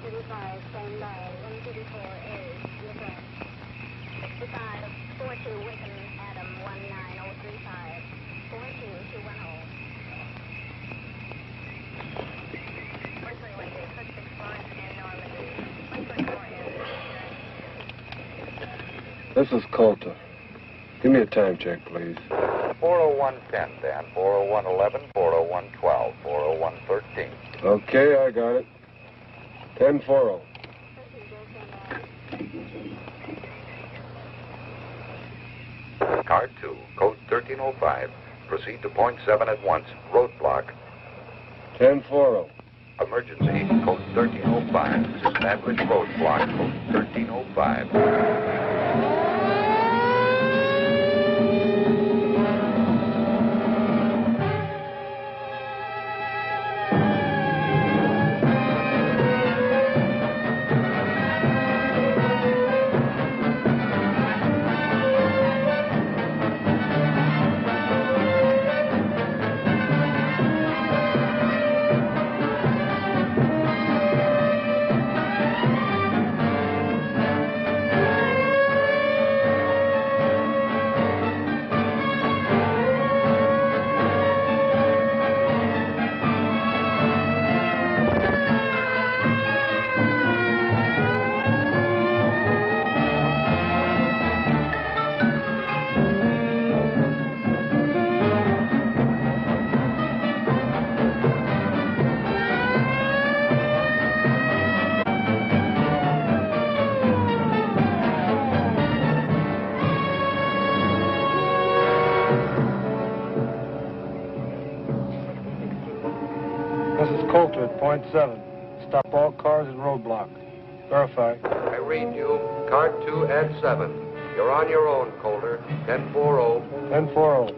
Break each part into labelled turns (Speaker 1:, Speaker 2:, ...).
Speaker 1: 135, stand by. 134A, you're correct. 65, 42, Wickham, Adam, 19035. 42210. 121, Cook 6 Florence and Normandy. 124
Speaker 2: This is Colter. Give me a time check, please.
Speaker 3: 40110, Dan. 40111, 40112, 40113.
Speaker 2: Okay, I got it. 10-4.
Speaker 3: Car 2, code 1305. Proceed to point 7 at once. Roadblock.
Speaker 2: 10-4.
Speaker 3: Emergency, code 1305. Establish roadblock, code 1305.
Speaker 2: Colter at point 7. Stop all cars at roadblock. Verify.
Speaker 4: I read you. Car 2 at 7. You're on your own, Colter. 10-4.
Speaker 2: 10-4.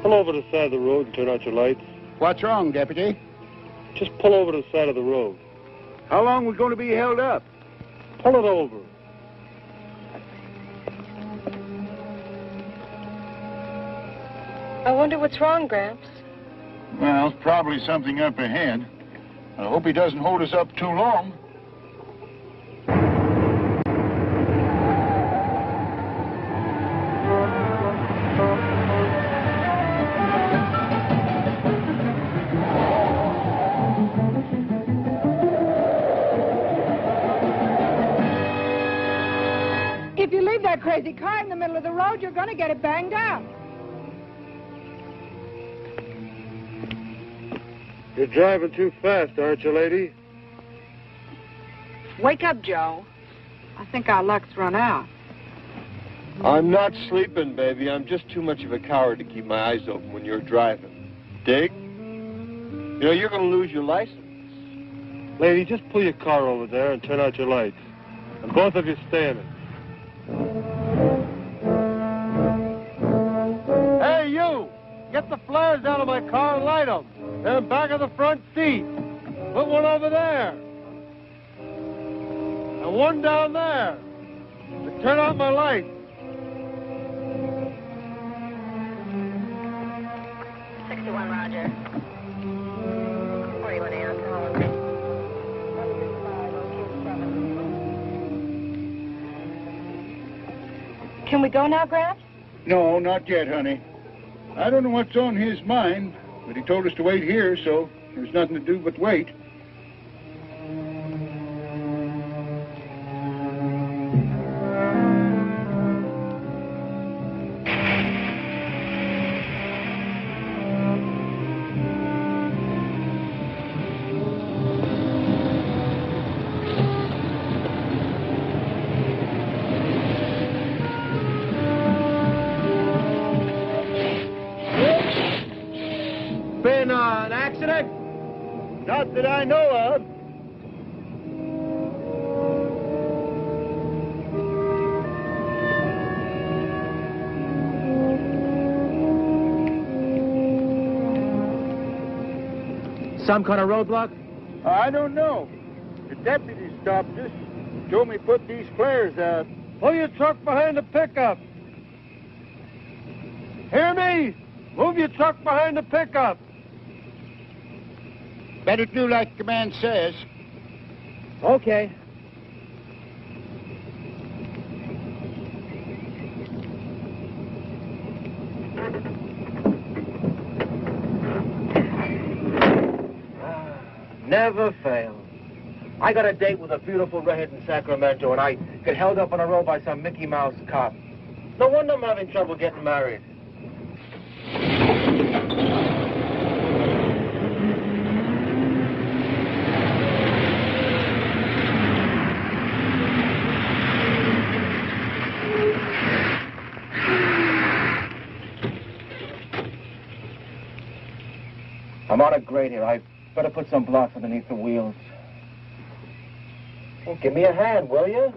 Speaker 2: Pull over to the side of the road and turn out your lights.
Speaker 5: What's wrong, Deputy?
Speaker 2: Just pull over to the side of the road.
Speaker 5: How long we going to be held up?
Speaker 2: Pull it over.
Speaker 6: I wonder what's wrong, Gramps.
Speaker 5: Well, probably something up ahead. I hope he doesn't hold us up too long.
Speaker 7: If you leave that crazy car in the middle of the road, you're going to get it banged out.
Speaker 2: You're driving too fast, aren't you, lady?
Speaker 7: Wake up, Joe. I think our luck's run out.
Speaker 2: I'm not sleeping, baby. I'm just too much of a coward to keep my eyes open when you're driving. Dig? You know, you're going to lose your license. Lady, just pull your car over there and turn out your lights. And both of you stay in it. Hey, you! Get the flares out of my car and light them. They're in back of the front seat. Put one over there. And one down there. And turn out my lights.
Speaker 1: Roger. 41 alcohol.
Speaker 6: Can we go now, Gramps?
Speaker 5: No, not yet, honey. I don't know what's on his mind, but he told us to wait here, so there's nothing to do but wait. Not that I know of.
Speaker 8: Some kind of roadblock?
Speaker 5: I don't know. The deputy stopped us. Told me put these flares out.
Speaker 2: Pull your truck behind the pickup. Hear me? Move your truck behind the pickup.
Speaker 5: Better do like the man says.
Speaker 2: Okay. Never fails. I got a date with a beautiful redhead in Sacramento, and I get held up on a road by some Mickey Mouse cop. No wonder I'm having trouble getting married. I'm on a grade here. I better put some blocks underneath the wheels. Well, give me a hand, will you?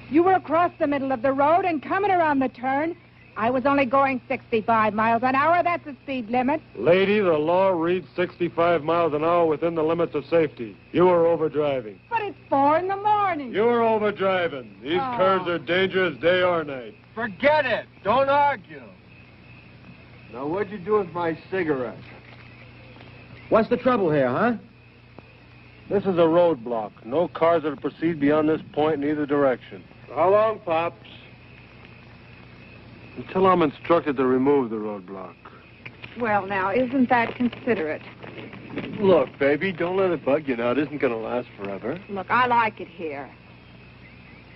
Speaker 7: You were across the middle of the road and coming around the turn. I was only going 65 miles an hour. That's the speed limit.
Speaker 2: Lady, the law reads 65 miles an hour within the limits of safety. You were overdriving.
Speaker 7: But it's 4 in the morning.
Speaker 2: You were overdriving. These curves are dangerous day or night.
Speaker 5: Forget it. Don't argue.
Speaker 2: Now, what'd you do with my cigarette?
Speaker 8: What's the trouble here, huh?
Speaker 2: This is a roadblock. No cars are to proceed beyond this point in either direction. How long, Pops? Until I'm instructed to remove the roadblock.
Speaker 7: Well, now, isn't that considerate?
Speaker 2: Look, baby, don't let it bug you now. It isn't going to last forever.
Speaker 7: Look, I like it here.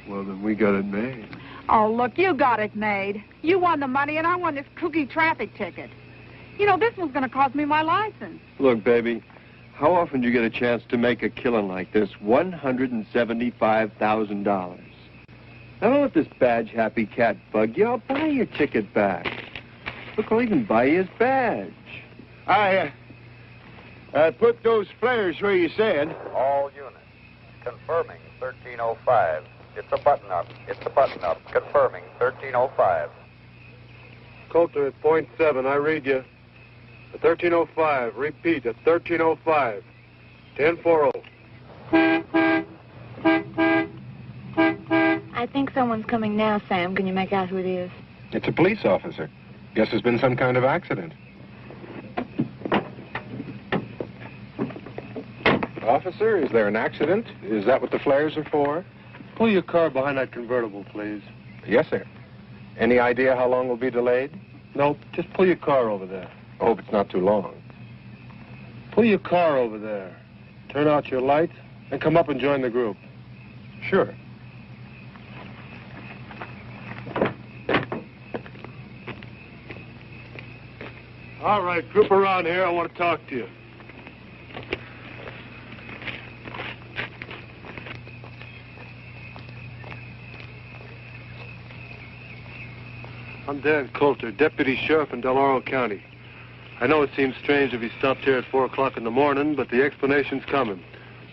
Speaker 2: Well, then we got it made.
Speaker 7: Oh, look, you got it made. You won the money, and I won this kooky traffic ticket. You know, this one's going to cost me my license.
Speaker 2: Look, baby, how often do you get a chance to make a killing like this? $175,000. Now, don't let this badge-happy cat bug you. I'll buy your ticket back. Look, I'll even buy you his badge.
Speaker 5: I put those flares where you said.
Speaker 3: All units. Confirming 1305. It's a button-up. It's a button-up. Confirming 1305.
Speaker 2: Colter at .7. I read you. At 1305. Repeat, at 1305. 1040.
Speaker 6: I think someone's coming now, Sam. Can you make out who it is?
Speaker 9: It's a police officer. Guess there's been some kind of accident. Officer, is there an accident? Is that what the flares are for?
Speaker 2: Pull your car behind that convertible, please.
Speaker 9: Yes, sir. Any idea how long we'll be delayed?
Speaker 2: Nope, just pull your car over there.
Speaker 9: I hope it's not too long.
Speaker 2: Pull your car over there. Turn out your lights and come up and join the group.
Speaker 9: Sure.
Speaker 2: All right, group around here. I want to talk to you. I'm Dan Colter, Deputy Sheriff in Del Oro County. I know it seems strange if he stopped here at 4 o'clock in the morning, but the explanation's coming.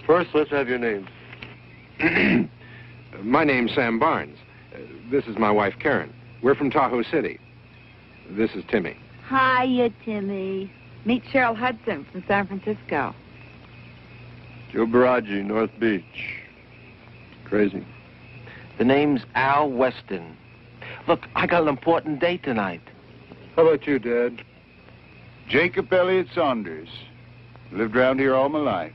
Speaker 2: First, let's have your names.
Speaker 9: My name's Sam Barnes. This is my wife, Karen. We're from Tahoe City. This is Timmy.
Speaker 6: Hiya, Timmy. Meet Cheryl Hudson from San Francisco.
Speaker 2: Joe Baraggi, North Beach. Crazy.
Speaker 8: The name's Al Weston. Look, I got an important date tonight.
Speaker 2: How about you, Dad?
Speaker 5: Jacob Elliott Saunders. Lived around here all my life.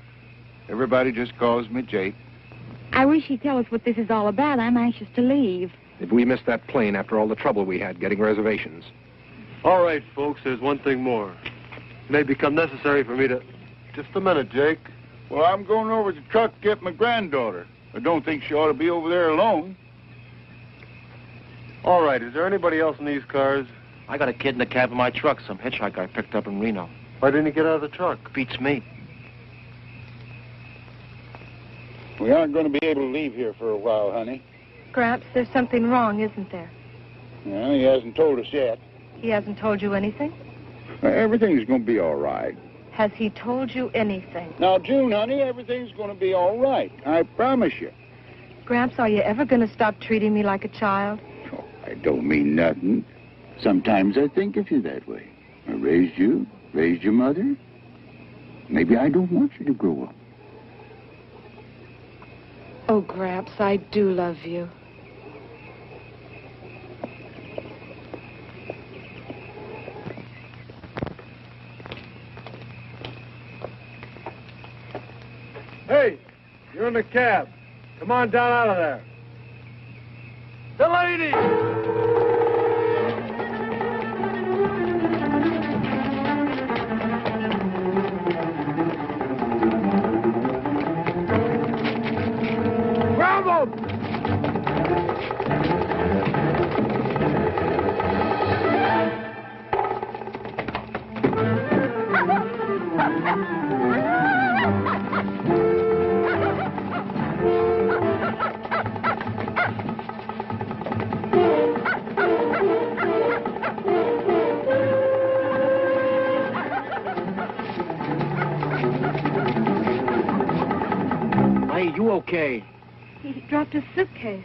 Speaker 5: Everybody just calls me Jake.
Speaker 6: I wish you'd tell us what this is all about. I'm anxious to leave.
Speaker 9: If we missed that plane after all the trouble we had getting reservations.
Speaker 2: All right, folks, there's one thing more. It may become necessary for me to... Just a minute, Jake.
Speaker 5: Well, I'm going over to the truck to get my granddaughter. I don't think she ought to be over there alone.
Speaker 2: All right, is there anybody else in these cars?
Speaker 8: I got a kid in the cab of my truck, some hitchhiker I picked up in Reno.
Speaker 2: Why didn't he get out of the truck?
Speaker 8: Beats me.
Speaker 5: We aren't going to be able to leave here for a while, honey.
Speaker 6: Gramps, there's something wrong, isn't there?
Speaker 5: Well, he hasn't told us yet.
Speaker 6: He hasn't told you anything?
Speaker 5: Everything's going to be all right.
Speaker 10: Has he told you anything?
Speaker 5: Now, June, honey, everything's going to be all right. I promise you.
Speaker 10: Gramps, are you ever going to stop treating me like a child?
Speaker 5: Oh, I don't mean nothing. Sometimes I think of you that way. I raised you, raised your mother. Maybe I don't want you to grow up.
Speaker 10: Oh, Gramps, I do love you.
Speaker 2: Hey, you're in the cab. Come on down out of there. Delany! Grab him!
Speaker 8: Hey, you okay?
Speaker 10: He dropped his suitcase.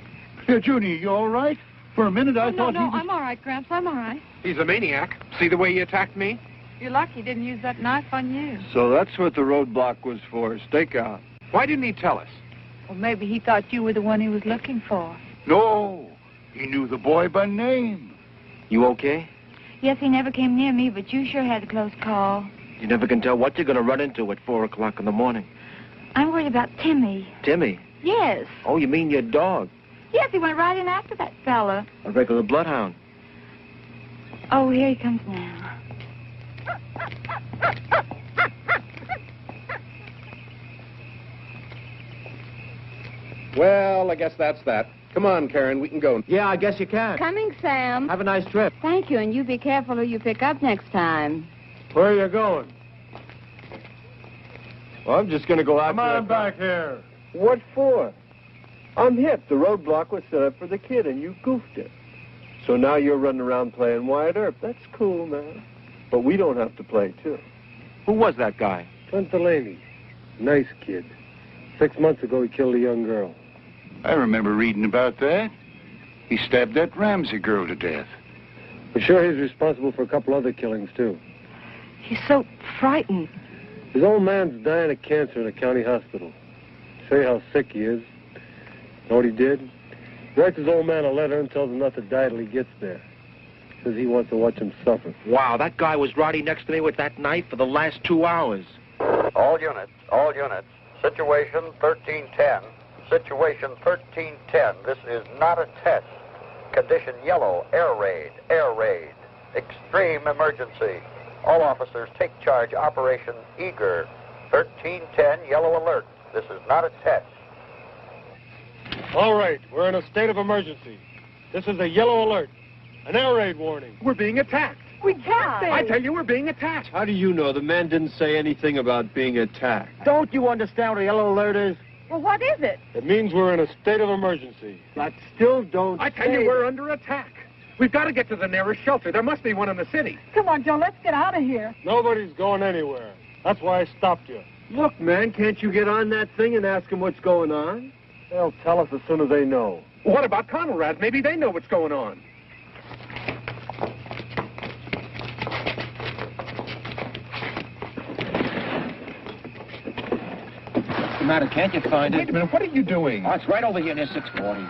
Speaker 5: Junie, you all right? For a minute, I thought he was...
Speaker 6: I'm all right, Gramps. I'm all right.
Speaker 9: He's a maniac. See the way he attacked me?
Speaker 6: You're lucky he didn't use that knife on you.
Speaker 2: So that's what the roadblock was for, stakeout.
Speaker 9: Why didn't he tell us?
Speaker 6: Well, maybe he thought you were the one he was looking for.
Speaker 5: No, he knew the boy by name.
Speaker 8: You okay?
Speaker 1: Yes, he never came near me, but you sure had a close call.
Speaker 8: You never can tell what you're going to run into at 4 o'clock in the morning.
Speaker 1: I'm worried about Timmy.
Speaker 8: Timmy?
Speaker 1: Yes.
Speaker 8: Oh, you mean your dog?
Speaker 1: Yes, he went right in after that fella.
Speaker 8: A regular bloodhound.
Speaker 1: Oh, here he comes now.
Speaker 9: Well, I guess that's that. Come on, Karen, we can go.
Speaker 8: Yeah, I guess you can.
Speaker 7: Coming, Sam.
Speaker 8: Have a nice trip.
Speaker 7: Thank you, and you be careful who you pick up next time.
Speaker 2: Where are you going?
Speaker 5: Well, I'm just going to go out.
Speaker 2: Come on back here.
Speaker 5: What for? I'm hip. The roadblock was set up for the kid, and you goofed it. So now you're running around playing Wyatt Earp. That's cool, man. But we don't have to play, too.
Speaker 8: Who was that guy?
Speaker 2: Clint Delany. Nice kid. 6 months ago, he killed a young girl.
Speaker 5: I remember reading about that. He stabbed that Ramsey girl to death.
Speaker 2: But sure, he's responsible for a couple other killings, too.
Speaker 10: He's so frightened.
Speaker 2: His old man's dying of cancer in a county hospital. Show you how sick he is. Know what he did? He writes his old man a letter and tells him not to die till he gets there. Says he wants to watch him suffer.
Speaker 8: Wow, that guy was riding next to me with that knife for the last 2 hours.
Speaker 3: All units. Situation 1310. Situation 1310. This is not a test. Condition yellow. Air raid. Extreme emergency. All officers take charge. Operation Eager. 1310 yellow alert. This is not a test.
Speaker 2: All right, we're in a state of emergency. This is a yellow alert. An air raid warning.
Speaker 9: We're being attacked.
Speaker 7: We can't
Speaker 9: I tell you, we're being attacked.
Speaker 2: How do you know? The man didn't say anything about being attacked.
Speaker 8: Don't you understand what a yellow alert is?
Speaker 7: Well, what is it?
Speaker 2: It means we're in a state of emergency. But still don't
Speaker 9: I tell you, we're under attack. We've got to get to the nearest shelter. There must be one in the city.
Speaker 7: Come on, Joe, let's get out of here.
Speaker 2: Nobody's going anywhere. That's why I stopped you.
Speaker 5: Look, man, can't you get on that thing and ask him what's going on?
Speaker 2: They'll tell us as soon as they know.
Speaker 9: What about Conrad? Maybe they know what's going on.
Speaker 8: What's the matter? Can't you find it?
Speaker 9: Wait a minute, what are you doing?
Speaker 8: Oh, it's right over here near 640.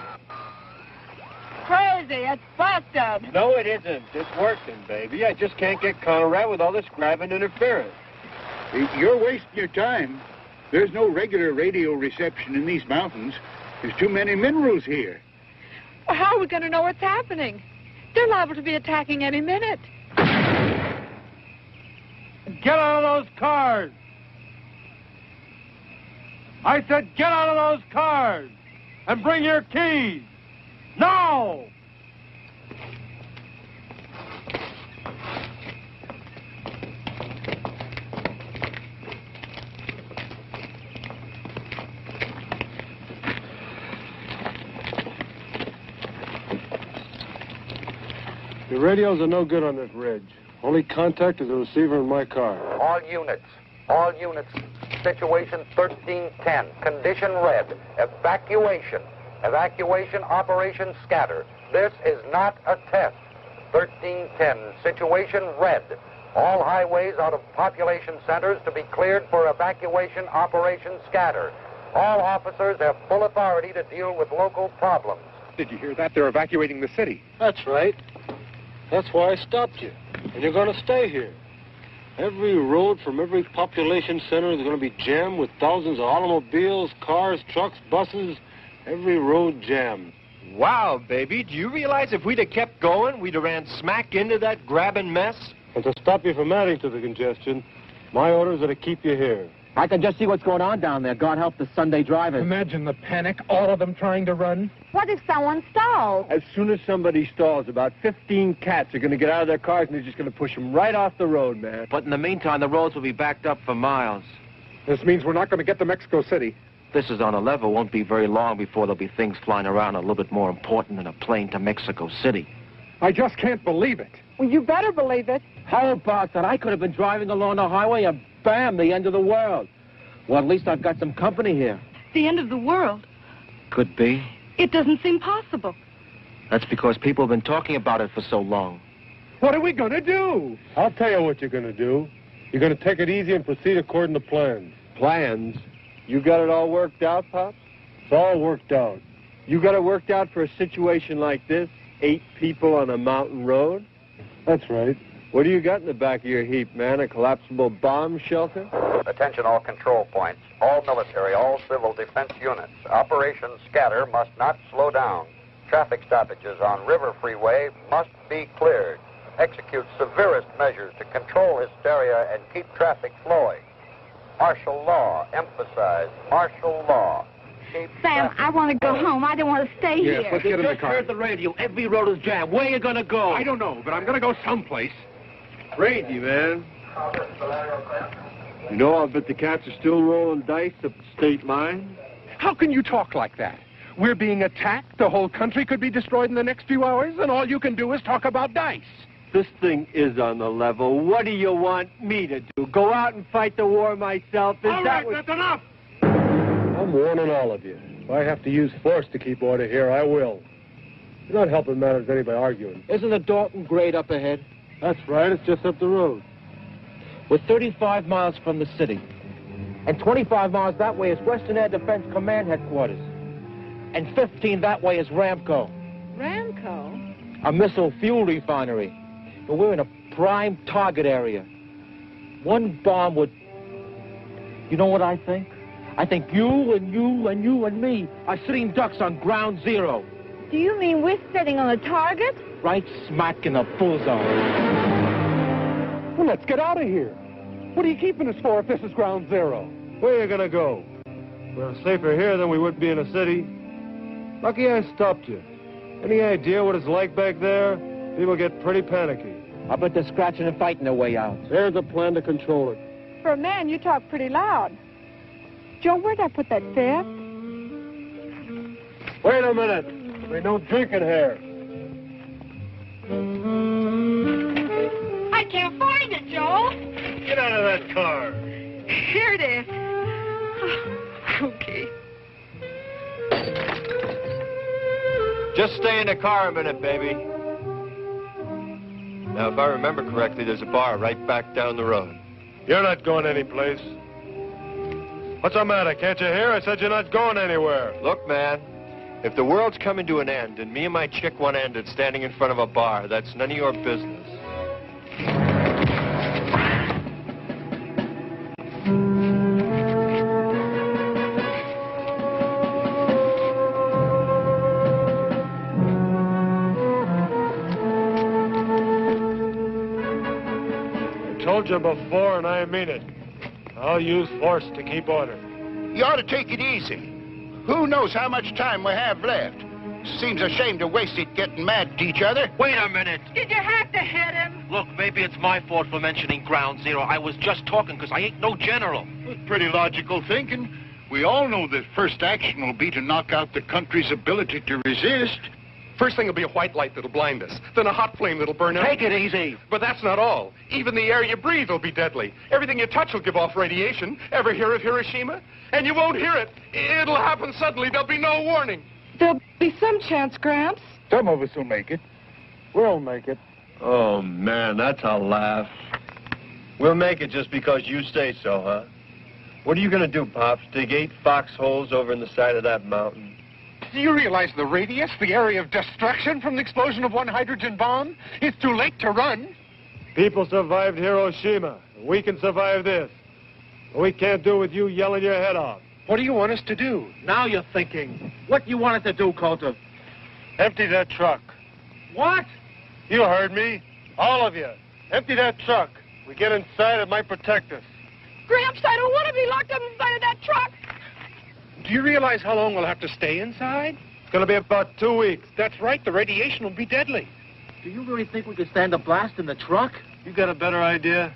Speaker 7: Crazy, it's busted.
Speaker 2: No, it isn't. It's working, baby. I just can't get Conrad with all this grabbing interference.
Speaker 5: You're wasting your time. There's no regular radio reception in these mountains. There's too many minerals here.
Speaker 6: Well, how are we going to know what's happening? They're liable to be attacking any minute.
Speaker 2: Get out of those cars! I said get out of those cars! And bring your keys! Now! The radios are no good on this ridge. Only contact is the receiver in my car.
Speaker 3: All units. All units, situation 1310, condition red, evacuation. Evacuation operation scatter. This is not a test. 1310, situation red. All highways out of population centers to be cleared for evacuation operation scatter. All officers have full authority to deal with local problems.
Speaker 9: Did you hear that? They're evacuating the city.
Speaker 2: That's right. That's why I stopped you. And you're going to stay here. Every road from every population center is going to be jammed with thousands of automobiles, cars, trucks, buses. Every road jammed.
Speaker 5: Wow, baby, do you realize if we'd have kept going, we'd have ran smack into that grabbing mess?
Speaker 2: And to stop you from adding to the congestion, my orders are to keep you here.
Speaker 8: I can just see what's going on down there. God help the Sunday drivers.
Speaker 9: Imagine the panic, all of them trying to run.
Speaker 6: What if someone stalls?
Speaker 5: As soon as somebody stalls, about 15 cats are going to get out of their cars and they're just going to push them right off the road, man.
Speaker 8: But in the meantime, the roads will be backed up for miles.
Speaker 9: This means we're not going to get to Mexico City.
Speaker 8: This is on a level. Won't be very long before there'll be things flying around a little bit more important than a plane to Mexico City.
Speaker 9: I just can't believe it.
Speaker 7: Well, you better believe it.
Speaker 8: How about that? I could have been driving along the highway and bam, the end of the world. Well, at least I've got some company here.
Speaker 10: The end of the world?
Speaker 8: Could be.
Speaker 10: It doesn't seem possible.
Speaker 8: That's because people have been talking about it for so long.
Speaker 9: What are we going to do?
Speaker 2: I'll tell you what you're going to do. You're going to take it easy and proceed according to plans.
Speaker 5: Plans? You got it all worked out, Pop?
Speaker 2: It's all worked out.
Speaker 5: You got it worked out for a situation like this? 8 people on a mountain road?
Speaker 2: That's right.
Speaker 5: What do you got in the back of your heap, man? A collapsible bomb shelter?
Speaker 3: Attention all control points, all military, all civil defense units. Operation Scatter must not slow down. Traffic stoppages on River Freeway must be cleared. Execute severest measures to control hysteria and keep traffic flowing. Martial law, emphasize martial law. Keep
Speaker 6: Sam, I want to go home. I don't want to stay
Speaker 9: Yes,
Speaker 6: here.
Speaker 9: let's get in the car.
Speaker 8: Heard the radio. Every road is jammed. Where are you going to go?
Speaker 9: I don't know, but I'm going to go someplace.
Speaker 5: Crazy, man. You know, I'll bet the cats are still rolling dice up the state line.
Speaker 9: How can you talk like that? We're being attacked. The whole country could be destroyed in the next few hours, and all you can do is talk about dice.
Speaker 5: This thing is on the level. What do you want me to do? Go out and fight the war myself?
Speaker 9: All right, that's enough.
Speaker 2: I'm warning all of you. If I have to use force to keep order here, I will. You're not helping matters any by arguing.
Speaker 8: Isn't the Dalton grade up ahead?
Speaker 2: That's right. It's just up the road.
Speaker 8: We're 35 miles from the city. And 25 miles that way is Western Air Defense Command Headquarters. And 15 that way is Ramco.
Speaker 7: Ramco?
Speaker 8: A missile fuel refinery. But we're in a prime target area. One bomb would... You know what I think? I think you and you and you and me are sitting ducks on ground zero.
Speaker 6: Do you mean we're sitting on a target?
Speaker 8: Right smack in the bullseye.
Speaker 9: Well, let's get out of here. What are you keeping us for if this is ground zero?
Speaker 2: Where are you going to go? We're safer here than we would be in a city. Lucky I stopped you. Any idea what it's like back there? People get pretty panicky.
Speaker 8: I bet they're scratching and fighting their way out.
Speaker 2: There's a plan to control it.
Speaker 7: For a man, you talk pretty loud. Joe, where'd I put that fifth?
Speaker 2: Wait a minute. There's no drinking here.
Speaker 6: I can't find it, Joe.
Speaker 2: Get out of that car.
Speaker 6: Here it is. Okay.
Speaker 5: Just stay in the car a minute, baby. Now, if I remember correctly, there's a bar right back down the road.
Speaker 2: You're not going anyplace. What's the matter? Can't you hear? I said you're not going anywhere.
Speaker 5: Look, man, if the world's coming to an end and me and my chick want to end it standing in front of a bar, that's none of your business.
Speaker 2: I told you before, and I mean it. I'll use force to keep order.
Speaker 11: You ought to take it easy. Who knows how much time we have left? Seems a shame to waste it getting mad at each other.
Speaker 8: Wait a minute.
Speaker 6: Did you have to hit him?
Speaker 8: Look, maybe it's my fault for mentioning ground zero. I was just talking because I ain't no general.
Speaker 11: Pretty logical thinking. We all know that first action will be to knock out the country's ability to resist.
Speaker 9: First thing will be a white light that'll blind us, then a hot flame that'll burn out.
Speaker 8: Take it easy.
Speaker 9: But that's not all. Even the air you breathe will be deadly. Everything you touch will give off radiation. Ever hear of Hiroshima? And you won't hear it. It'll happen suddenly. There'll be no warning.
Speaker 10: There'll be some chance, Gramps.
Speaker 8: Some of us will make it. We'll make it.
Speaker 2: Oh, man, that's a laugh. We'll make it just because you say so, huh? What are you going to do, Pops? Dig 8 foxholes over in the side of that mountain?
Speaker 9: Do you realize the radius, the area of destruction from the explosion of one hydrogen bomb? It's too late to run.
Speaker 5: People survived Hiroshima. We can survive this. We can't do it with you yelling your head off.
Speaker 9: What do you want us to do?
Speaker 8: Now you're thinking. What you wanted to do, Colter?
Speaker 5: Empty that truck.
Speaker 8: What?
Speaker 5: You heard me. All of you. Empty that truck. We get inside, it might protect us.
Speaker 10: Gramps, I don't want to be locked up inside of that truck.
Speaker 9: Do you realize how long we'll have to stay inside?
Speaker 5: It's going to be about 2 weeks.
Speaker 9: That's right. The radiation will be deadly.
Speaker 8: Do you really think we could stand a blast in the truck?
Speaker 5: You got a better idea?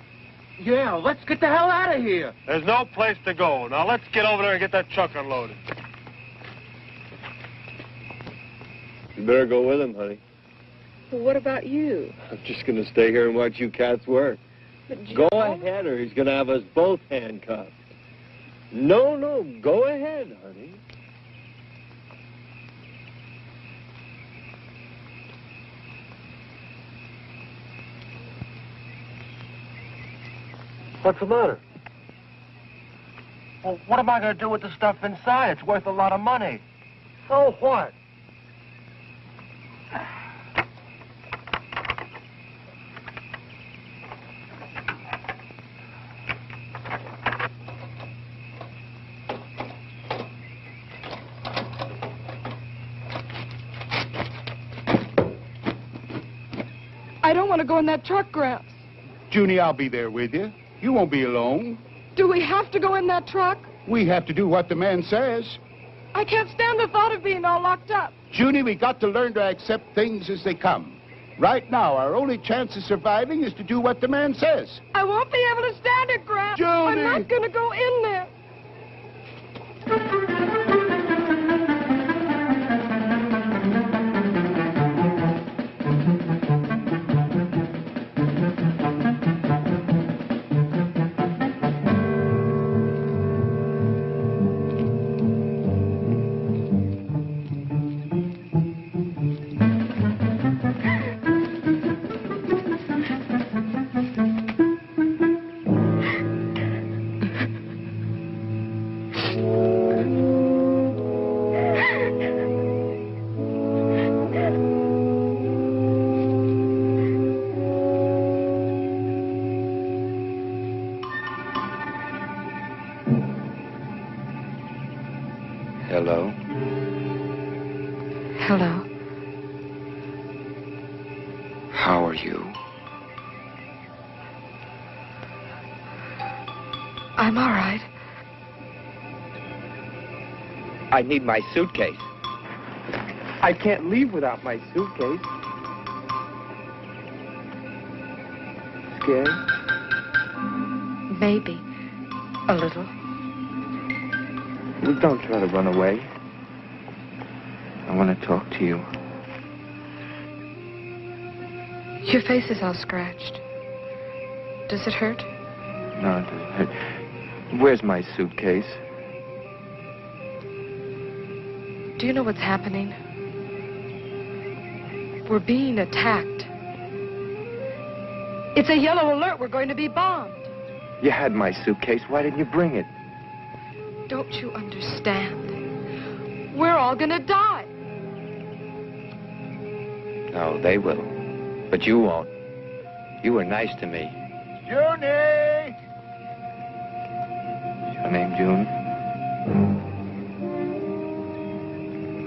Speaker 8: Yeah, let's get the hell out of here.
Speaker 5: There's no place to go. Now let's get over there and get that truck unloaded. You better go with him, honey.
Speaker 10: Well, what about you?
Speaker 2: I'm just going to stay here and watch you cats work. Go ahead, or he's going to have us both handcuffed. No, go ahead, honey.
Speaker 5: What's the matter?
Speaker 8: Well, what am I going to do with the stuff inside? It's worth a lot of money.
Speaker 5: So what?
Speaker 10: I don't want to go in that truck, Gramps.
Speaker 11: Junie, I'll be there with you. You won't be alone.
Speaker 10: Do we have to go in that truck?
Speaker 11: We have to do what the man says.
Speaker 10: I can't stand the thought of being all locked up.
Speaker 11: Junie, we got to learn to accept things as they come. Right now, our only chance of surviving is to do what the man says.
Speaker 10: I won't be able to stand it, Gramps.
Speaker 11: Junie!
Speaker 10: I'm not going to go in there.
Speaker 4: Hello?
Speaker 10: Hello.
Speaker 4: How are you?
Speaker 10: I'm all right.
Speaker 12: I need my suitcase.
Speaker 13: I can't leave without my suitcase. Scared?
Speaker 10: Maybe. A little.
Speaker 12: Well, don't try to run away. I want to talk to you.
Speaker 10: Your face is all scratched. Does it hurt?
Speaker 12: No, it doesn't hurt. Where's my suitcase?
Speaker 10: Do you know what's happening? We're being attacked. It's a yellow alert. We're going to be bombed.
Speaker 12: You had my suitcase. Why didn't you bring it?
Speaker 10: Don't you understand? We're all gonna die.
Speaker 12: No, they will. But you won't. You were nice to me.
Speaker 11: Junie!
Speaker 12: Is your name June?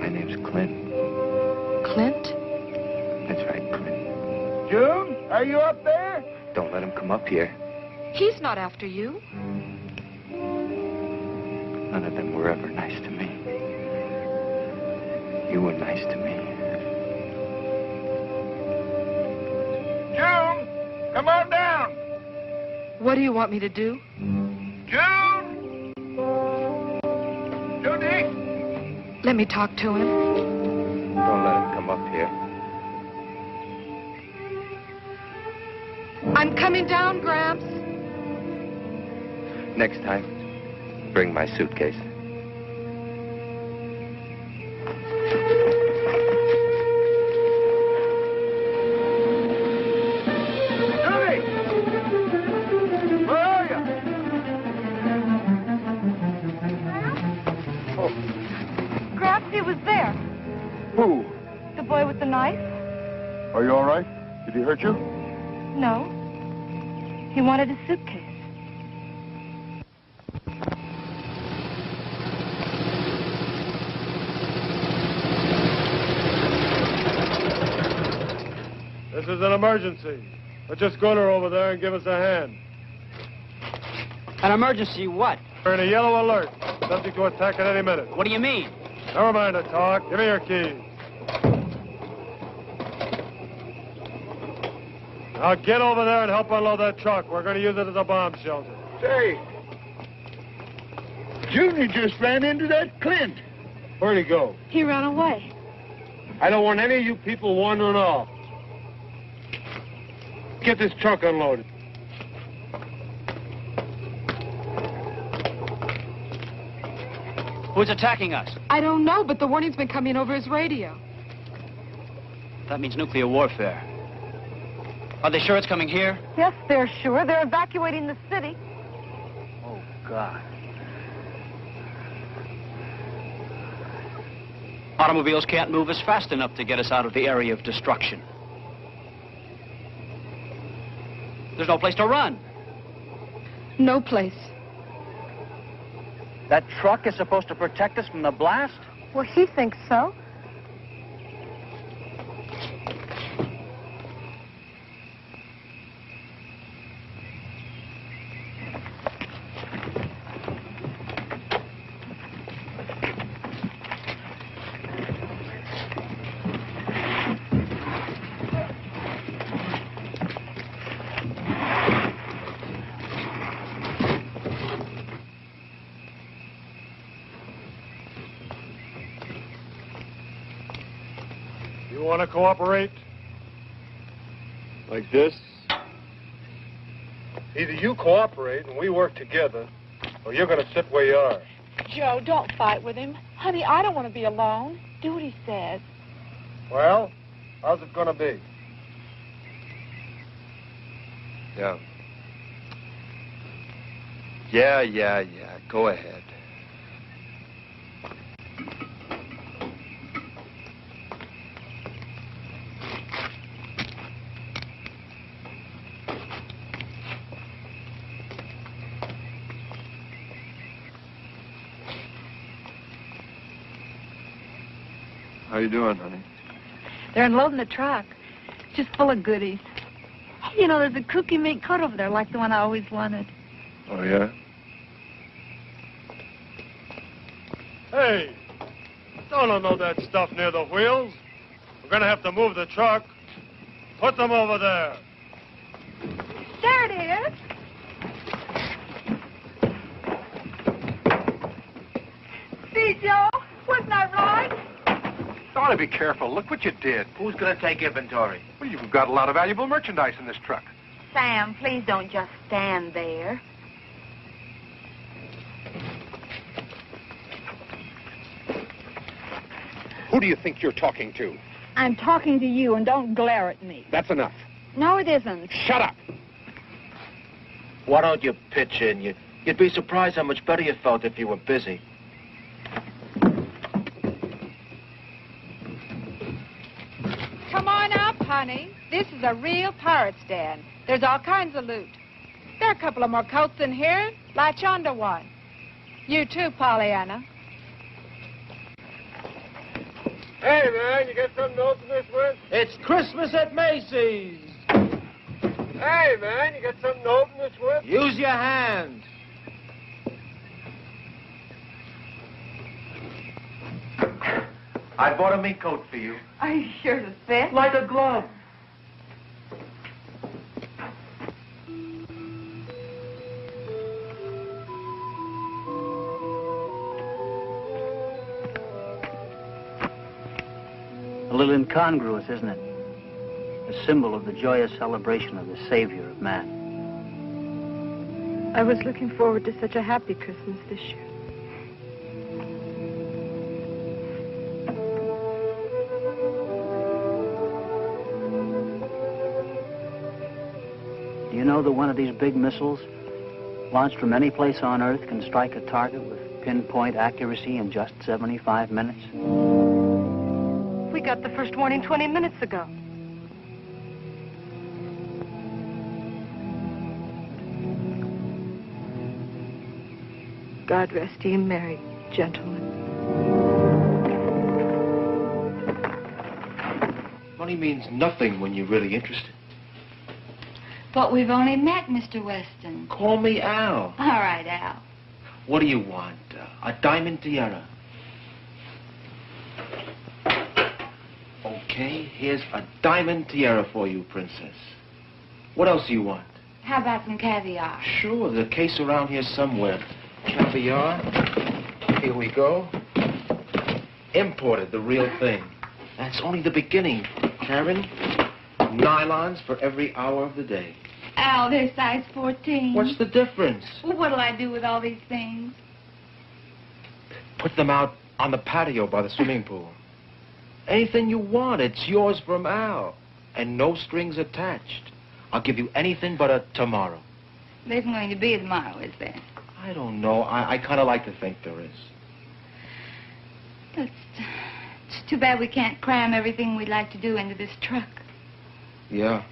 Speaker 12: My name's Clint.
Speaker 10: Clint?
Speaker 12: That's right, Clint.
Speaker 11: June, are you up there?
Speaker 12: Don't let him come up here.
Speaker 10: He's not after you.
Speaker 12: None of them were ever nice to me. You were nice to me.
Speaker 11: June, come on down.
Speaker 10: What do you want me to do?
Speaker 11: June! Junie!
Speaker 10: Let me talk to him.
Speaker 12: Don't let him come up here.
Speaker 10: I'm coming down, Gramps.
Speaker 12: Next time, bring my suitcase.
Speaker 2: Johnny! Where are you?
Speaker 1: Gramps, he was there.
Speaker 2: Who?
Speaker 1: The boy with the knife?
Speaker 2: Are you all right? Did he hurt you?
Speaker 1: No. He wanted a suitcase.
Speaker 5: This is an emergency. Put your schooner over there and give us a hand.
Speaker 14: An emergency what?
Speaker 5: We're in a yellow alert. Subject to attack at any minute.
Speaker 14: What do you mean?
Speaker 5: Never mind the talk. Give me your keys. Now get over there and help unload that truck. We're going to use it as a bomb shelter.
Speaker 11: Say, Junior just ran into that Clint.
Speaker 5: Where'd he go?
Speaker 1: He ran away.
Speaker 5: I don't want any of you people wandering off. Get this truck unloaded.
Speaker 14: Who's attacking us?
Speaker 10: I don't know, but the warning's been coming over his radio.
Speaker 14: That means nuclear warfare. Are they sure it's coming here?
Speaker 1: Yes, they're sure. They're evacuating the city.
Speaker 14: Oh, God. Automobiles can't move us fast enough to get us out of the area of destruction. There's no place to run.
Speaker 10: No place.
Speaker 14: That truck is supposed to protect us from the blast?
Speaker 1: Well, he thinks so.
Speaker 5: You want to cooperate? Like this? Either you cooperate and we work together, or you're going to sit where you are.
Speaker 6: Joe, don't fight with him. Honey, I don't want to be alone. Do what he says.
Speaker 5: Well, how's it going to be?
Speaker 12: Yeah. Yeah. Go ahead.
Speaker 2: How you doing, honey?
Speaker 1: They're unloading the truck. Just full of goodies. Hey, you know, there's a cookie mink coat over there like the one I always wanted.
Speaker 2: Oh, yeah?
Speaker 5: Hey, don't unload that stuff near the wheels. We're going to have to move the truck. Put them over there.
Speaker 1: There it is. See, Joe? Wasn't I right?
Speaker 9: Ought to be careful. Look what you did.
Speaker 8: Who's going to take inventory?
Speaker 9: Well, you've got a lot of valuable merchandise in this truck.
Speaker 1: Sam, please don't just stand there.
Speaker 9: Who do you think you're talking to?
Speaker 6: I'm talking to you, and don't glare at me.
Speaker 9: That's enough.
Speaker 6: No, it isn't.
Speaker 9: Shut up.
Speaker 8: Why don't you pitch in? You'd be surprised how much better you felt if you were busy.
Speaker 7: Come on up, honey. This is a real pirate's den. There's all kinds of loot. There are a couple of more coats in here. Latch onto one. You too, Pollyanna.
Speaker 5: Hey, man, you got something to open this with?
Speaker 8: It's Christmas at Macy's.
Speaker 5: Hey, man, you got something to open this with?
Speaker 8: Use your hands. I bought a mink coat for you.
Speaker 1: Are you sure to fit?
Speaker 8: Like a glove.
Speaker 14: A little incongruous, isn't it?
Speaker 15: a symbol of the joyous celebration of the Savior of man.
Speaker 6: I was looking forward to such a happy Christmas this year.
Speaker 15: Do you know that one of these big missiles, launched from any place on Earth, can strike a target with pinpoint accuracy in just 75 minutes?
Speaker 16: We got the first warning 20 minutes ago.
Speaker 6: God rest ye merry, gentlemen.
Speaker 8: Money means nothing when you're really interested.
Speaker 17: But we've only met, Mr. Weston.
Speaker 8: Call me Al.
Speaker 17: All right, Al.
Speaker 8: What do you want? A diamond tiara. Okay, here's a diamond tiara for you, princess. What else do you want?
Speaker 17: How about some caviar?
Speaker 8: Sure, there's a case around here somewhere. Caviar. Here we go. Imported, the real thing. That's only the beginning, Karen. Nylons for every hour of the day.
Speaker 17: Al, they're size 14.
Speaker 8: What's the difference?
Speaker 17: Well, what'll I do with all these things?
Speaker 8: Put them out on the patio by the swimming pool. Anything you want, it's yours from Al. And no strings attached. I'll give you anything but a tomorrow.
Speaker 17: There isn't going to be a tomorrow, is there?
Speaker 8: I don't know. I kind of like to think there is.
Speaker 17: It's too bad we can't cram everything we'd like to do into this truck.
Speaker 8: Yeah.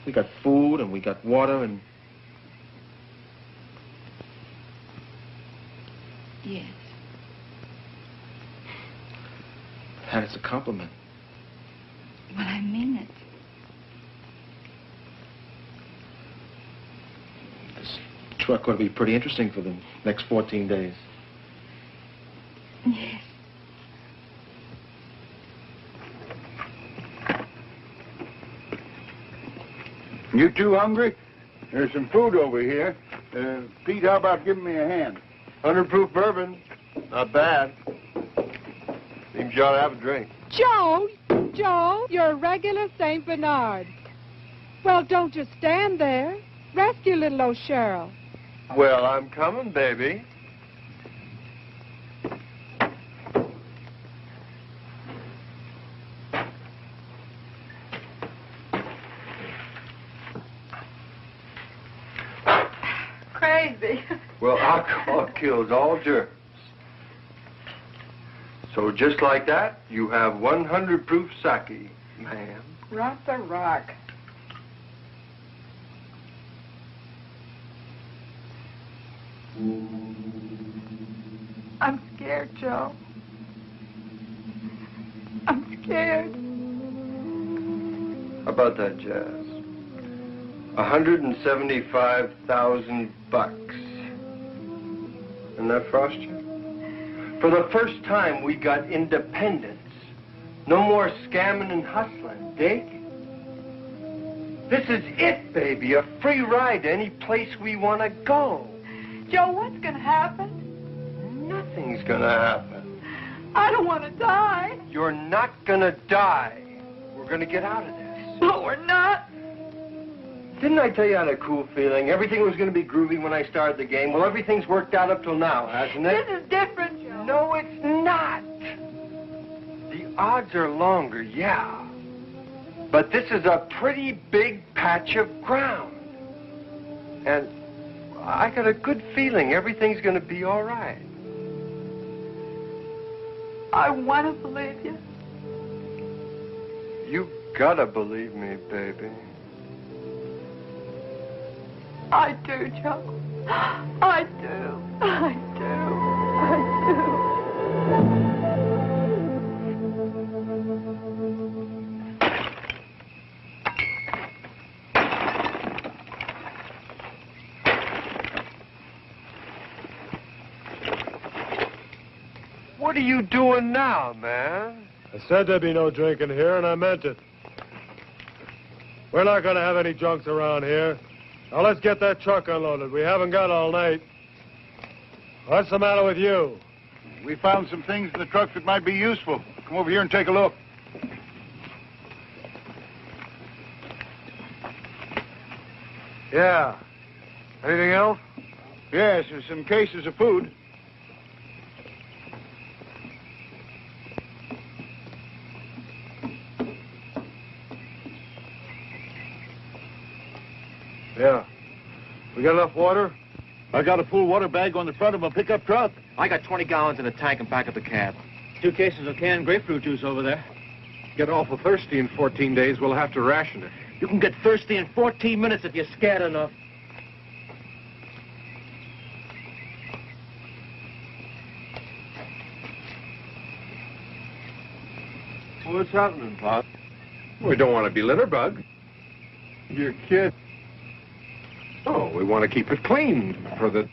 Speaker 8: We got food and we got water and...
Speaker 17: Yes.
Speaker 8: And it's a compliment.
Speaker 17: Well, I mean it.
Speaker 8: This truck ought to be pretty interesting for the next 14 days.
Speaker 17: Yes.
Speaker 11: You two hungry? There's some food over here. Pete, how about giving me a hand?
Speaker 2: 100 proof bourbon. Not bad. Seems you ought to have a drink.
Speaker 7: Joe, you're a regular St. Bernard. Well, don't just stand there. Rescue little old Cheryl.
Speaker 2: Well, I'm coming, baby.
Speaker 6: Crazy.
Speaker 2: Well, alcohol kills all germs. So just like that, you have 100 proof sake, ma'am.
Speaker 6: Rock the rock. I'm scared, Joe. I'm scared.
Speaker 2: How about that, Jazz? 175,000 bucks. Isn't that frost you? For the first time, we got independence. No more scamming and hustling, dig? This is it, baby. A free ride to any place we want to go.
Speaker 6: Joe, what's going to happen?
Speaker 2: Nothing's going to happen.
Speaker 6: I don't want to die.
Speaker 2: You're not going to die. We're going to get out of this.
Speaker 6: No, we're not.
Speaker 2: Didn't I tell you I had a cool feeling? Everything was going to be groovy when I started the game. Well, everything's worked out up till now, hasn't it?
Speaker 6: This is different, Joe.
Speaker 2: No, it's not. The odds are longer, yeah. But this is a pretty big patch of ground. And I got a good feeling everything's going to be all right.
Speaker 6: I want to believe you.
Speaker 2: You gotta believe me, baby.
Speaker 6: I do, Joe. I do. I do. I do.
Speaker 2: What are you doing now, man?
Speaker 5: I said there'd be no drinking here, and I meant it. We're not going to have any junks around here. Now, let's get that truck unloaded. We haven't got all night. What's the matter with you?
Speaker 11: We found some things in the truck that might be useful. Come over here and take a look.
Speaker 5: Yeah. Anything else?
Speaker 11: Yes, there's some cases of food.
Speaker 5: Yeah. We got enough water?
Speaker 8: I got a full water bag on the front of a pickup truck. I got 20 gallons in a tank and back of the cab. 2 cases of canned grapefruit juice over there.
Speaker 9: Get awful thirsty in 14 days, we'll have to ration it.
Speaker 8: You can get thirsty in 14 minutes if you're scared enough.
Speaker 5: What's happening, Pop?
Speaker 9: We don't want to be litterbug.
Speaker 5: Your kid.
Speaker 9: Oh, we want to keep it clean for the...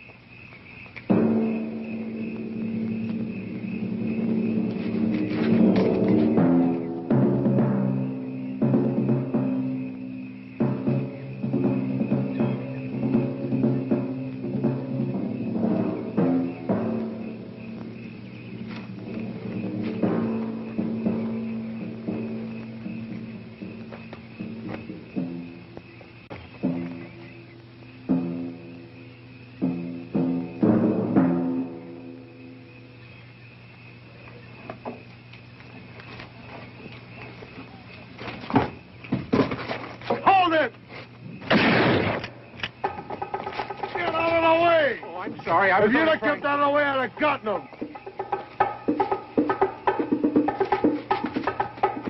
Speaker 9: Sorry, I was
Speaker 5: If you'd have
Speaker 9: trying...
Speaker 5: kept out of the way, I'd have gotten them.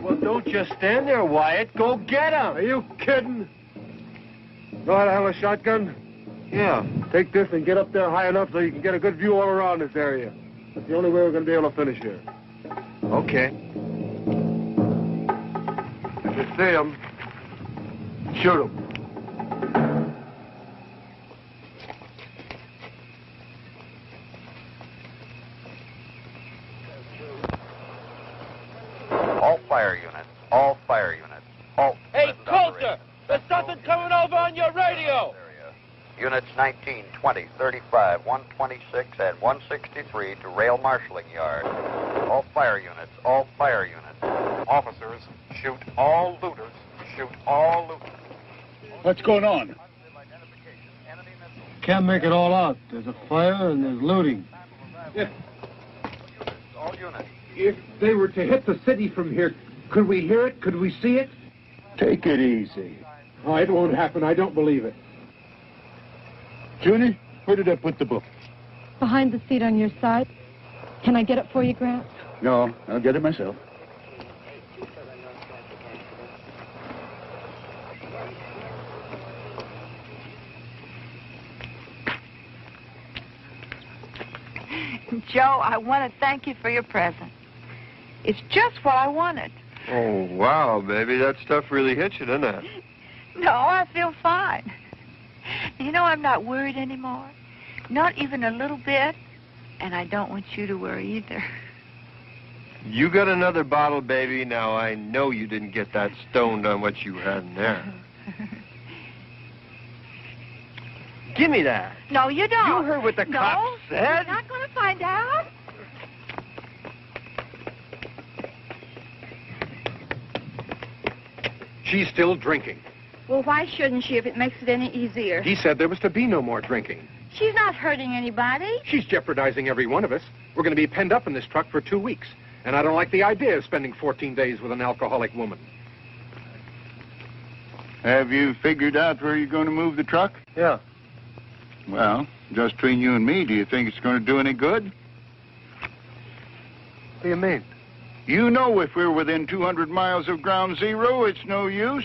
Speaker 8: Well, don't just stand there, Wyatt. Go get him.
Speaker 5: Are you kidding? Know how to handle a shotgun?
Speaker 8: Yeah.
Speaker 5: Take this and get up there high enough so you can get a good view all around this area. That's the only way we're going to be able to finish here.
Speaker 8: Okay.
Speaker 5: If you see them, shoot them.
Speaker 3: All fire units. All fire units. Halt.
Speaker 8: Hey, Colter! There's something coming over on your radio!
Speaker 3: Units 19, 20, 35, 126, and 163 to rail marshalling yard. All fire units. All fire units.
Speaker 9: Officers, shoot all looters. Shoot all looters.
Speaker 5: What's going on? Can't make it all out. There's a fire and there's looting.
Speaker 3: All units.
Speaker 9: If they were to hit the city from here, could we hear it? Could we see it?
Speaker 5: Take it easy.
Speaker 9: Oh, it won't happen. I don't believe it.
Speaker 5: Junie, where did I put the book?
Speaker 1: Behind the seat on your side. Can I get it for you, Grant?
Speaker 11: No, I'll get it myself.
Speaker 16: Joe, I want to thank you for your present. It's just what I wanted.
Speaker 2: Oh, wow, baby. That stuff really hits you, doesn't it?
Speaker 16: No, I feel fine. You know, I'm not worried anymore. Not even a little bit. And I don't want you to worry either.
Speaker 2: You got another bottle, baby. Now, I know you didn't get that stoned on what you had in there.
Speaker 8: Give me that.
Speaker 16: No, you don't.
Speaker 8: You heard what the cop said.
Speaker 16: You're not going to find out.
Speaker 9: She's still drinking.
Speaker 17: Well, why shouldn't she if it makes it any easier?
Speaker 9: He said there was to be no more drinking.
Speaker 17: She's not hurting anybody.
Speaker 9: She's jeopardizing every one of us. We're going to be penned up in this truck for 2 weeks. And I don't like the idea of spending 14 days with an alcoholic woman.
Speaker 11: Have you figured out where you're going to move the truck?
Speaker 5: Yeah.
Speaker 11: Well, just between you and me, do you think it's going to do any good?
Speaker 5: What do you mean?
Speaker 11: You know if we're within 200 miles of ground zero, it's no use.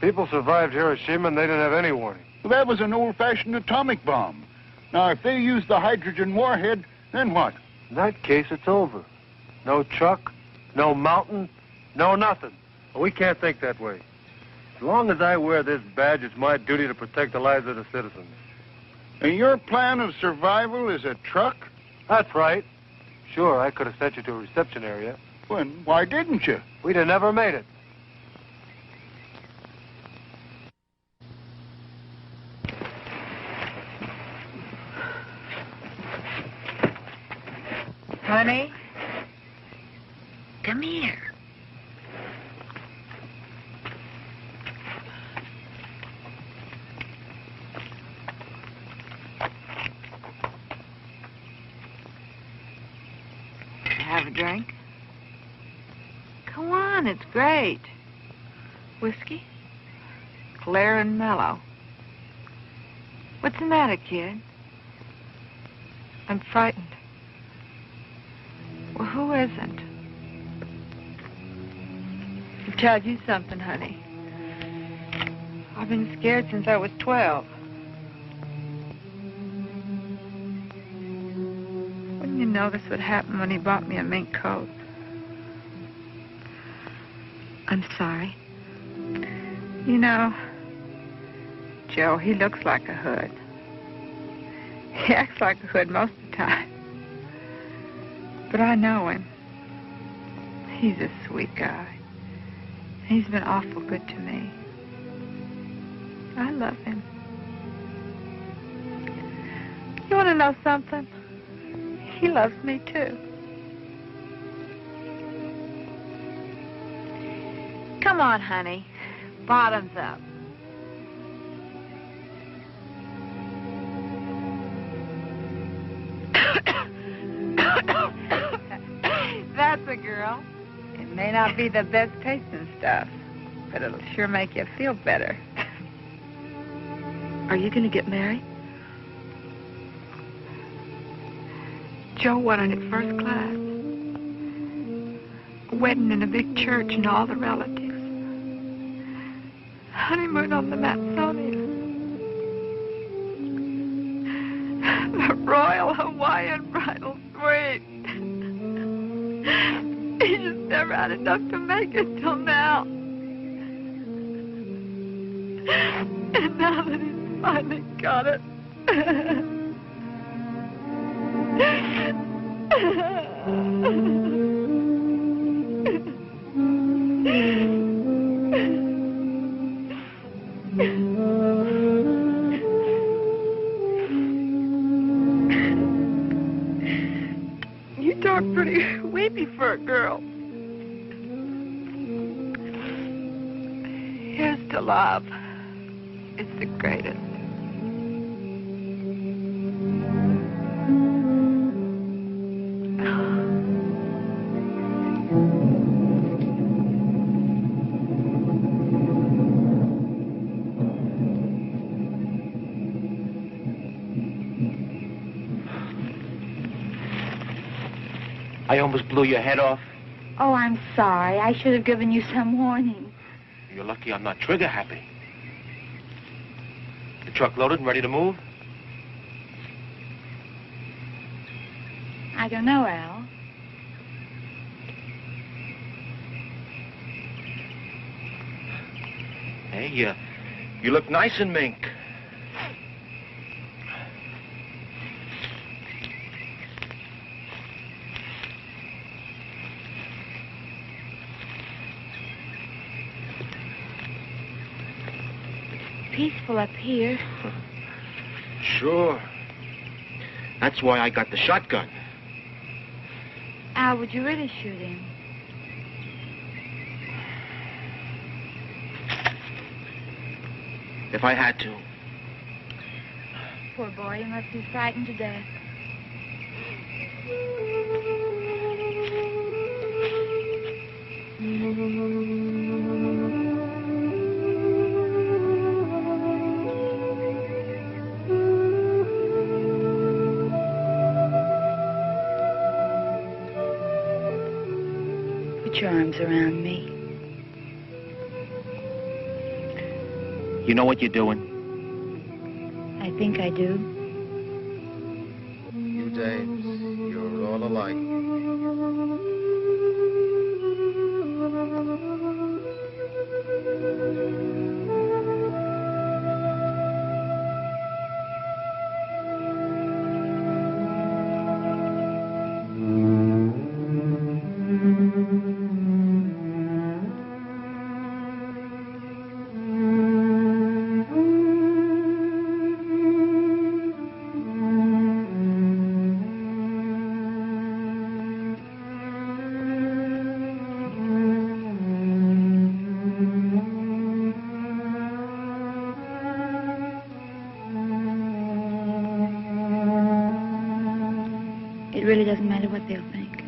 Speaker 5: People survived Hiroshima and they didn't have any warning.
Speaker 11: Well, that was an old-fashioned atomic bomb. Now, if they use the hydrogen warhead, then what?
Speaker 5: In that case, it's over. No truck, no mountain, no nothing. But we can't think that way. As long as I wear this badge, it's my duty to protect the lives of the citizens.
Speaker 11: And your plan of survival is a truck?
Speaker 5: That's right. Sure, I could have sent you to a reception area.
Speaker 11: Well, why didn't you?
Speaker 5: We'd have never made it.
Speaker 16: Honey, come here.
Speaker 1: on, it's great. Whiskey? Clear and mellow. What's the matter, kid? I'm frightened. Well, who isn't? To tell you something, honey. I've been scared since I was 12. Wouldn't you know this would happen when he bought me a mink coat? I'm sorry. You know, Joe, he looks like a hood. He acts like a hood most of the time. But I know him. He's a sweet guy. He's been awful good to me. I love him. You want to know something? He loves me, too. Come on, honey. Bottoms up. That's a girl. It may not be the best tasting stuff, but it'll sure make you feel better. Are you going to get married? Joe wanted it first class. A wedding in a big church and all the relatives. Honeymoon on the Matsonia. The Royal Hawaiian Bridal Suite. He just never had enough to make it till now. And now that he's finally got it. You talk pretty weepy for a girl. Here's to love. It's the greatest.
Speaker 8: I almost blew your head off.
Speaker 17: Oh, I'm sorry. I should have given you some warning.
Speaker 8: You're lucky I'm not trigger happy. The truck loaded and ready to move?
Speaker 17: I don't know, Al.
Speaker 8: Hey, you look nice in mink.
Speaker 17: Peaceful up here.
Speaker 8: Sure. That's why I got the shotgun.
Speaker 17: Al, would you really shoot him?
Speaker 8: If I had to.
Speaker 17: Poor boy, he must be frightened to death. Put your arms around me.
Speaker 8: You know what you're doing?
Speaker 17: I think I do.
Speaker 2: You dames, you're all alike.
Speaker 17: It really doesn't matter what they'll think.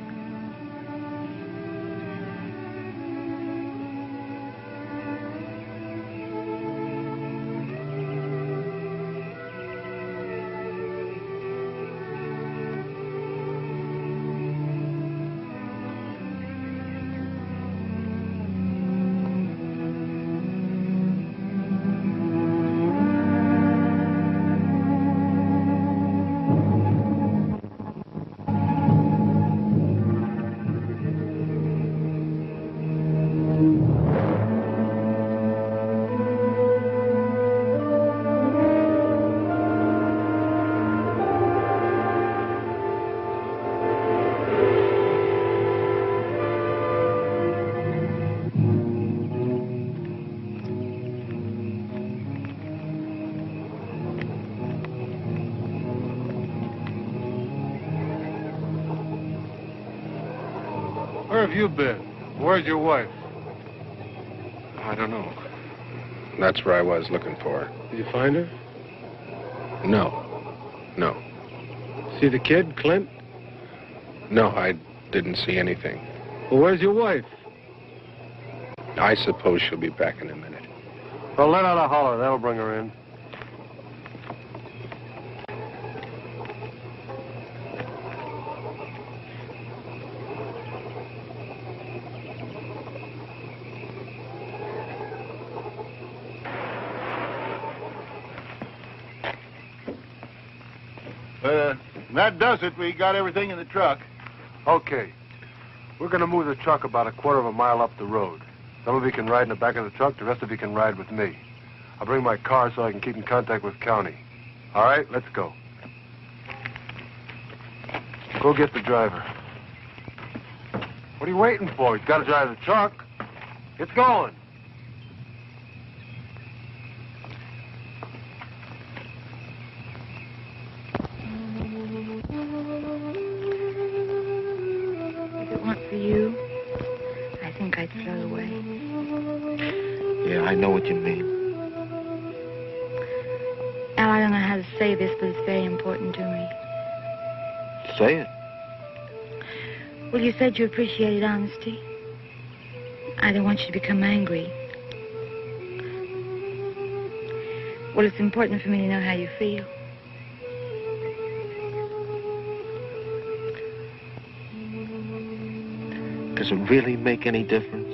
Speaker 5: have you been? Where's your wife?
Speaker 9: I don't know. That's where I was looking for her.
Speaker 5: Did you find her?
Speaker 9: No.
Speaker 5: See the kid, Clint?
Speaker 9: No, I didn't see anything.
Speaker 5: Well, where's your wife?
Speaker 9: I suppose she'll be back in a minute.
Speaker 5: Well, let out a holler. That'll bring her in.
Speaker 11: That does it. We got everything in the truck.
Speaker 5: Okay. We're going to move the truck about a quarter of a mile up the road. Some of you can ride in the back of the truck. The rest of you can ride with me. I'll bring my car so I can keep in contact with county. All right, let's go. Go get the driver. What are you waiting for? He's got to drive the truck. It's going.
Speaker 17: If it weren't for you, I think I'd float away.
Speaker 8: Yeah, I know what you mean.
Speaker 17: Al, I don't know how to say this, but it's very important to me.
Speaker 8: Say it.
Speaker 17: Well, you said you appreciated honesty. I don't want you to become angry. Well, it's important for me to know how you feel.
Speaker 8: Does it really make any difference?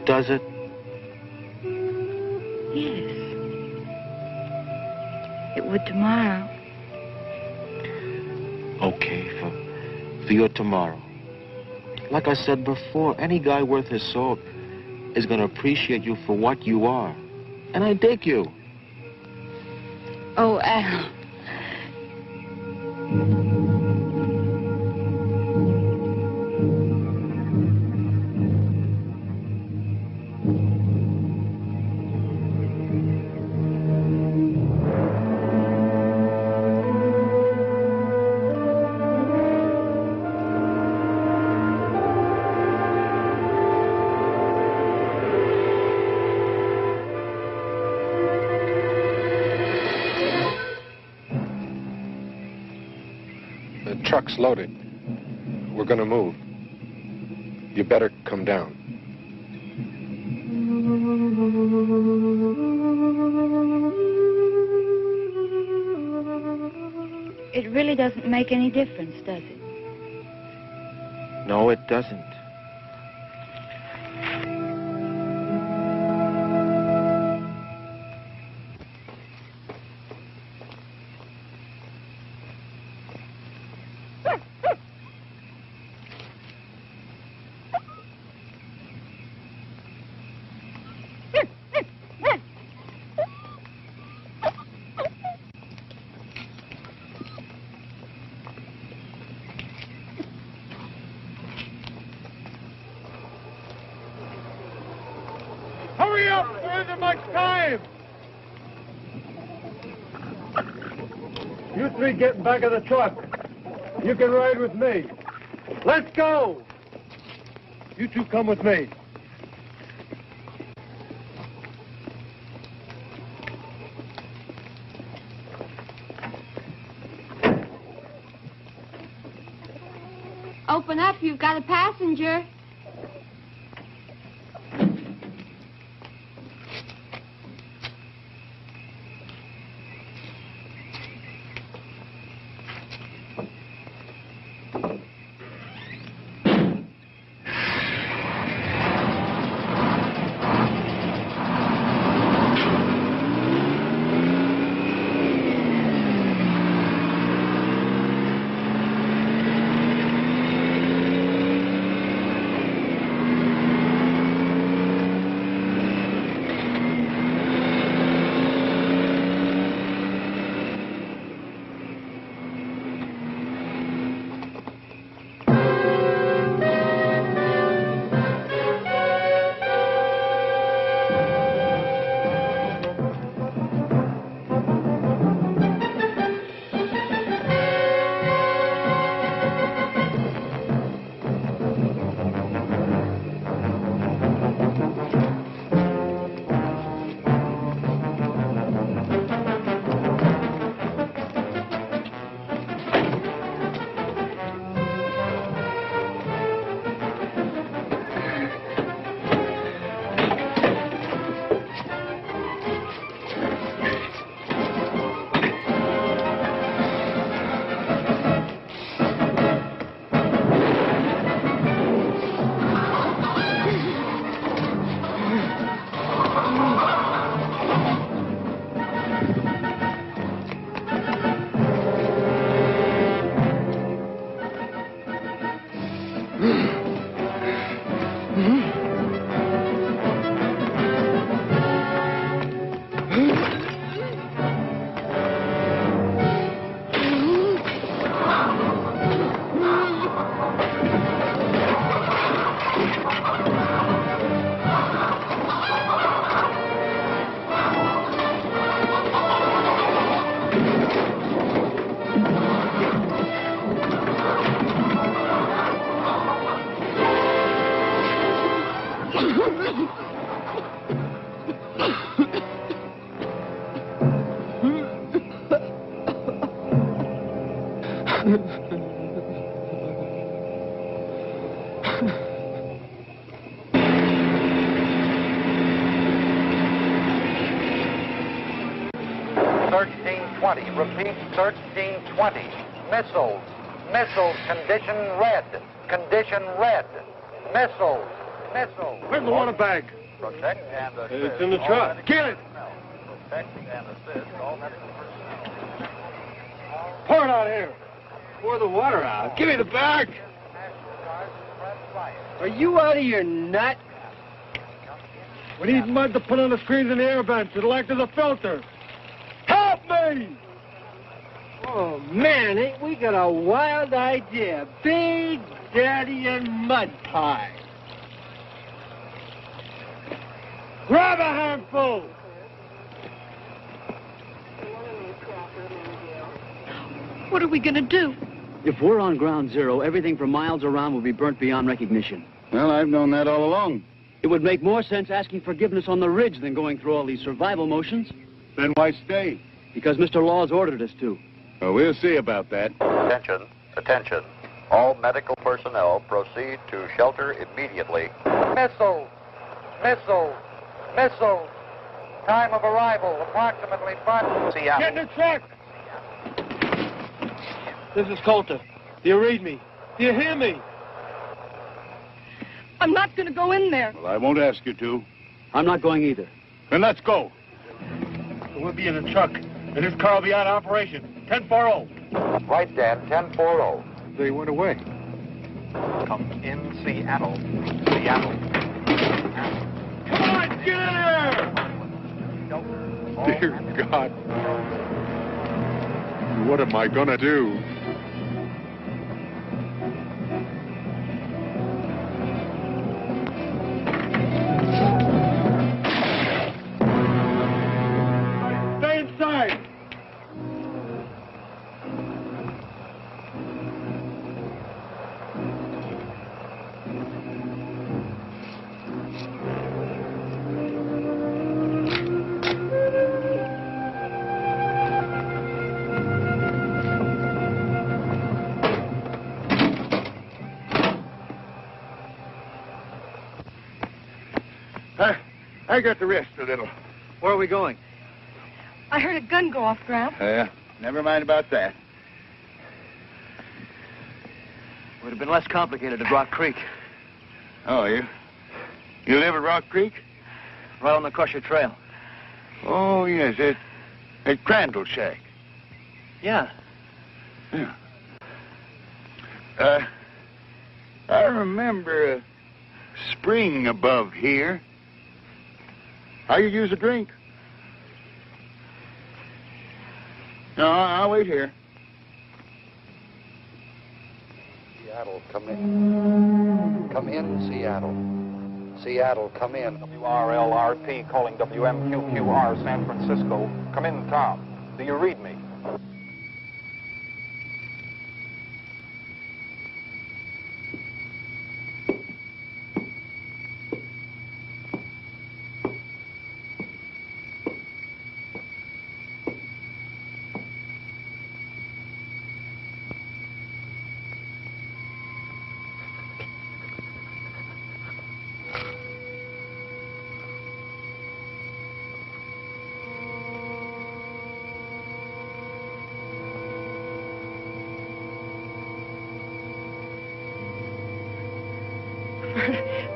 Speaker 8: Does it?
Speaker 17: Yes. It would tomorrow.
Speaker 8: Okay, for your tomorrow. Like I said before, any guy worth his salt is going to appreciate you for what you are. And I dig you.
Speaker 17: Oh, Al.
Speaker 9: Truck's loaded. We're gonna move. You better come down.
Speaker 17: It really doesn't make any difference, does it?
Speaker 8: No, it doesn't.
Speaker 5: Hurry up! There isn't much time! You three get in back of the truck. You can ride with me. Let's go! You two come with me.
Speaker 18: Open up, you've got a passenger.
Speaker 3: Repeat, 1320. Missiles. Missiles, condition red. Condition red. Missiles. Missiles.
Speaker 5: Where's the water bag?
Speaker 3: Protect and assist.
Speaker 5: It's in the truck. Get it!
Speaker 3: Protect and assist all medical personnel.
Speaker 5: Pour it out here. Pour the water out. Give me the bag.
Speaker 13: Are you out of your nut?
Speaker 5: We need mud to put on the screens in the air vents. It'll act as a filter. Help me!
Speaker 13: Oh, man, ain't we got a wild idea. Big Daddy and mud pie.
Speaker 5: Grab a handful!
Speaker 6: What are we going to do?
Speaker 15: If we're on ground zero, everything for miles around will be burnt beyond recognition.
Speaker 11: Well, I've known that all along.
Speaker 15: It would make more sense asking forgiveness on the ridge than going through all these survival motions.
Speaker 11: Then why stay?
Speaker 15: Because Mr. Law's ordered us to.
Speaker 11: Well, we'll see about that.
Speaker 3: Attention, attention. All medical personnel proceed to shelter immediately. Missiles, missiles, missiles. Time of arrival, approximately 5. Seattle.
Speaker 5: Get in the truck!
Speaker 13: This is Colter.
Speaker 5: Do you read me? Do you hear me?
Speaker 6: I'm not going to go in there.
Speaker 11: Well, I won't ask you to.
Speaker 15: I'm not going either.
Speaker 11: Then let's go.
Speaker 5: We'll be in the truck, and this car will be out of operation. 10-4-0.
Speaker 3: Right, Dan, 10-4-0.
Speaker 11: They went away.
Speaker 3: Come in Seattle. Seattle.
Speaker 5: Come on, get in here!
Speaker 9: Dear God. What am I gonna do?
Speaker 5: Stay inside!
Speaker 11: I got to rest a little.
Speaker 13: Where are we going?
Speaker 6: I heard a gun go off, Gramp.
Speaker 11: Never mind about that.
Speaker 15: Would have been less complicated at Rock Creek.
Speaker 11: Oh, you live at Rock Creek?
Speaker 15: Right on the Crusher Trail.
Speaker 11: Oh, yes, at Crandall Shack.
Speaker 15: Yeah.
Speaker 11: Yeah. I remember a spring above here. How you use a drink? No, I'll wait here.
Speaker 3: Seattle, come in. Come in, Seattle. Seattle, come in. WRLRP calling WMQQR, San Francisco. Come in, Tom. Do you read me?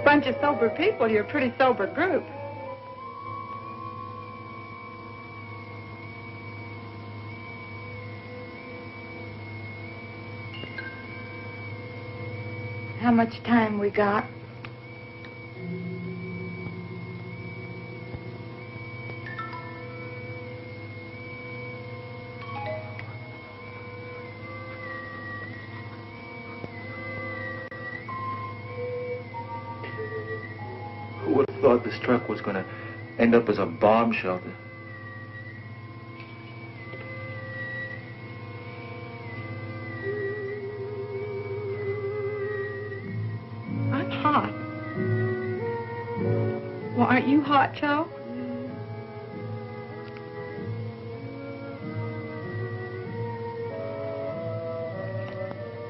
Speaker 1: Bunch of sober people, you're a pretty sober group.
Speaker 17: How much time we got?
Speaker 8: Who would have thought this truck was going to end up as a bomb shelter?
Speaker 6: I'm hot. Well, aren't you hot, Joe?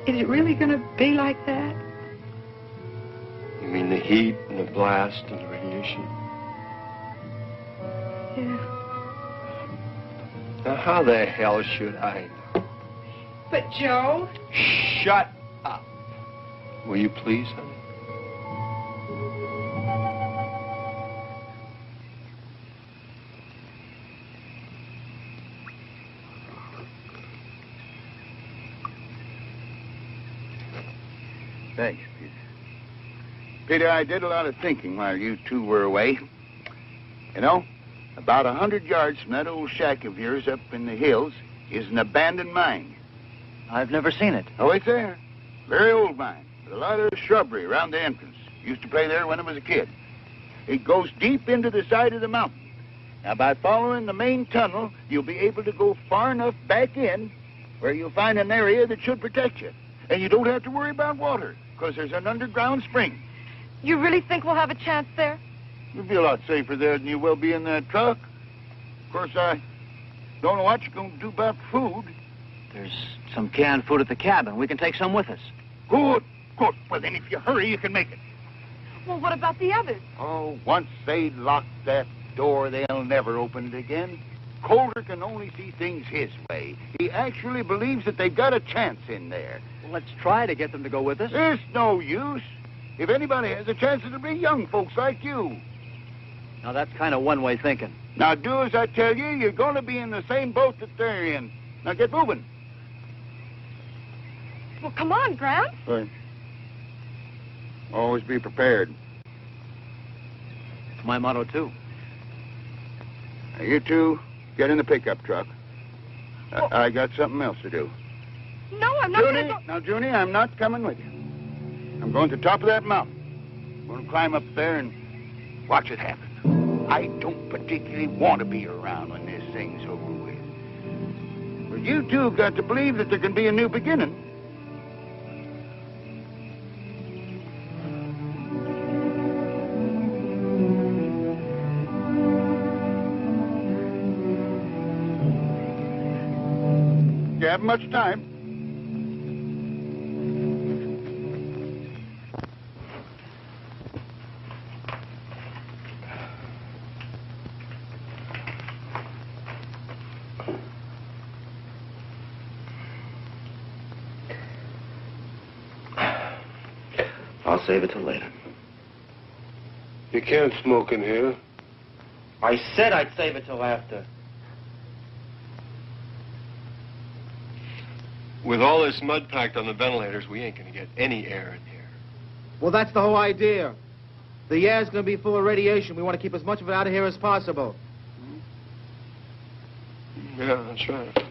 Speaker 6: Is it really going to be like that?
Speaker 2: You mean the heat and the blast and the radiation?
Speaker 6: Yeah.
Speaker 2: Now, how the hell should I know?
Speaker 6: But, Joe...
Speaker 2: Shut up. Will you please, honey?
Speaker 11: Thanks, Peter. Peter, I did a lot of thinking while you two were away. You know, about 100 yards from that old shack of yours up in the hills is an abandoned mine.
Speaker 15: I've never seen it.
Speaker 11: Oh, it's there. Very old mine, with a lot of shrubbery around the entrance. Used to play there when I was a kid. It goes deep into the side of the mountain. Now, by following the main tunnel, you'll be able to go far enough back in where you'll find an area that should protect you. And you don't have to worry about water, because there's an underground spring.
Speaker 6: You really think we'll have a chance there?
Speaker 11: You'll be a lot safer there than you will be in that truck. Of course, I don't know what you're going to do about food.
Speaker 15: There's some canned food at the cabin. We can take some with us.
Speaker 11: Good, good. Well, then, if you hurry, you can make it.
Speaker 6: Well, what about the others?
Speaker 11: Oh, once they lock that door, they'll never open it again. Colter can only see things his way. He actually believes that they've got a chance in there.
Speaker 15: Well, let's try to get them to go with us.
Speaker 11: There's no use. If anybody has a chance, it'll be young folks like you.
Speaker 15: Now, that's kind of one-way thinking.
Speaker 11: Now, do as I tell you. You're going to be in the same boat that they're in. Now, get moving.
Speaker 6: Well, come on, Grant.
Speaker 11: Right. Always be prepared.
Speaker 15: It's my motto, too.
Speaker 11: Now, you two, get in the pickup truck.
Speaker 6: Well,
Speaker 11: I got something else to do.
Speaker 6: No, I'm not going to go...
Speaker 11: Now, Junie, I'm not coming with you. I'm going to the top of that mountain. I'm going to climb up there and watch it happen. I don't particularly want to be around when this thing's over with. But you two have got to believe that there can be a new beginning. You have much time.
Speaker 8: I'll save it till later.
Speaker 2: You can't smoke in here.
Speaker 8: I said I'd save it till after.
Speaker 2: With all this mud packed on the ventilators, we ain't gonna get any air in here.
Speaker 19: Well, that's the whole idea. The air's going to be full of radiation. We want to keep as much of it out of here as possible.
Speaker 2: Yeah, that's right.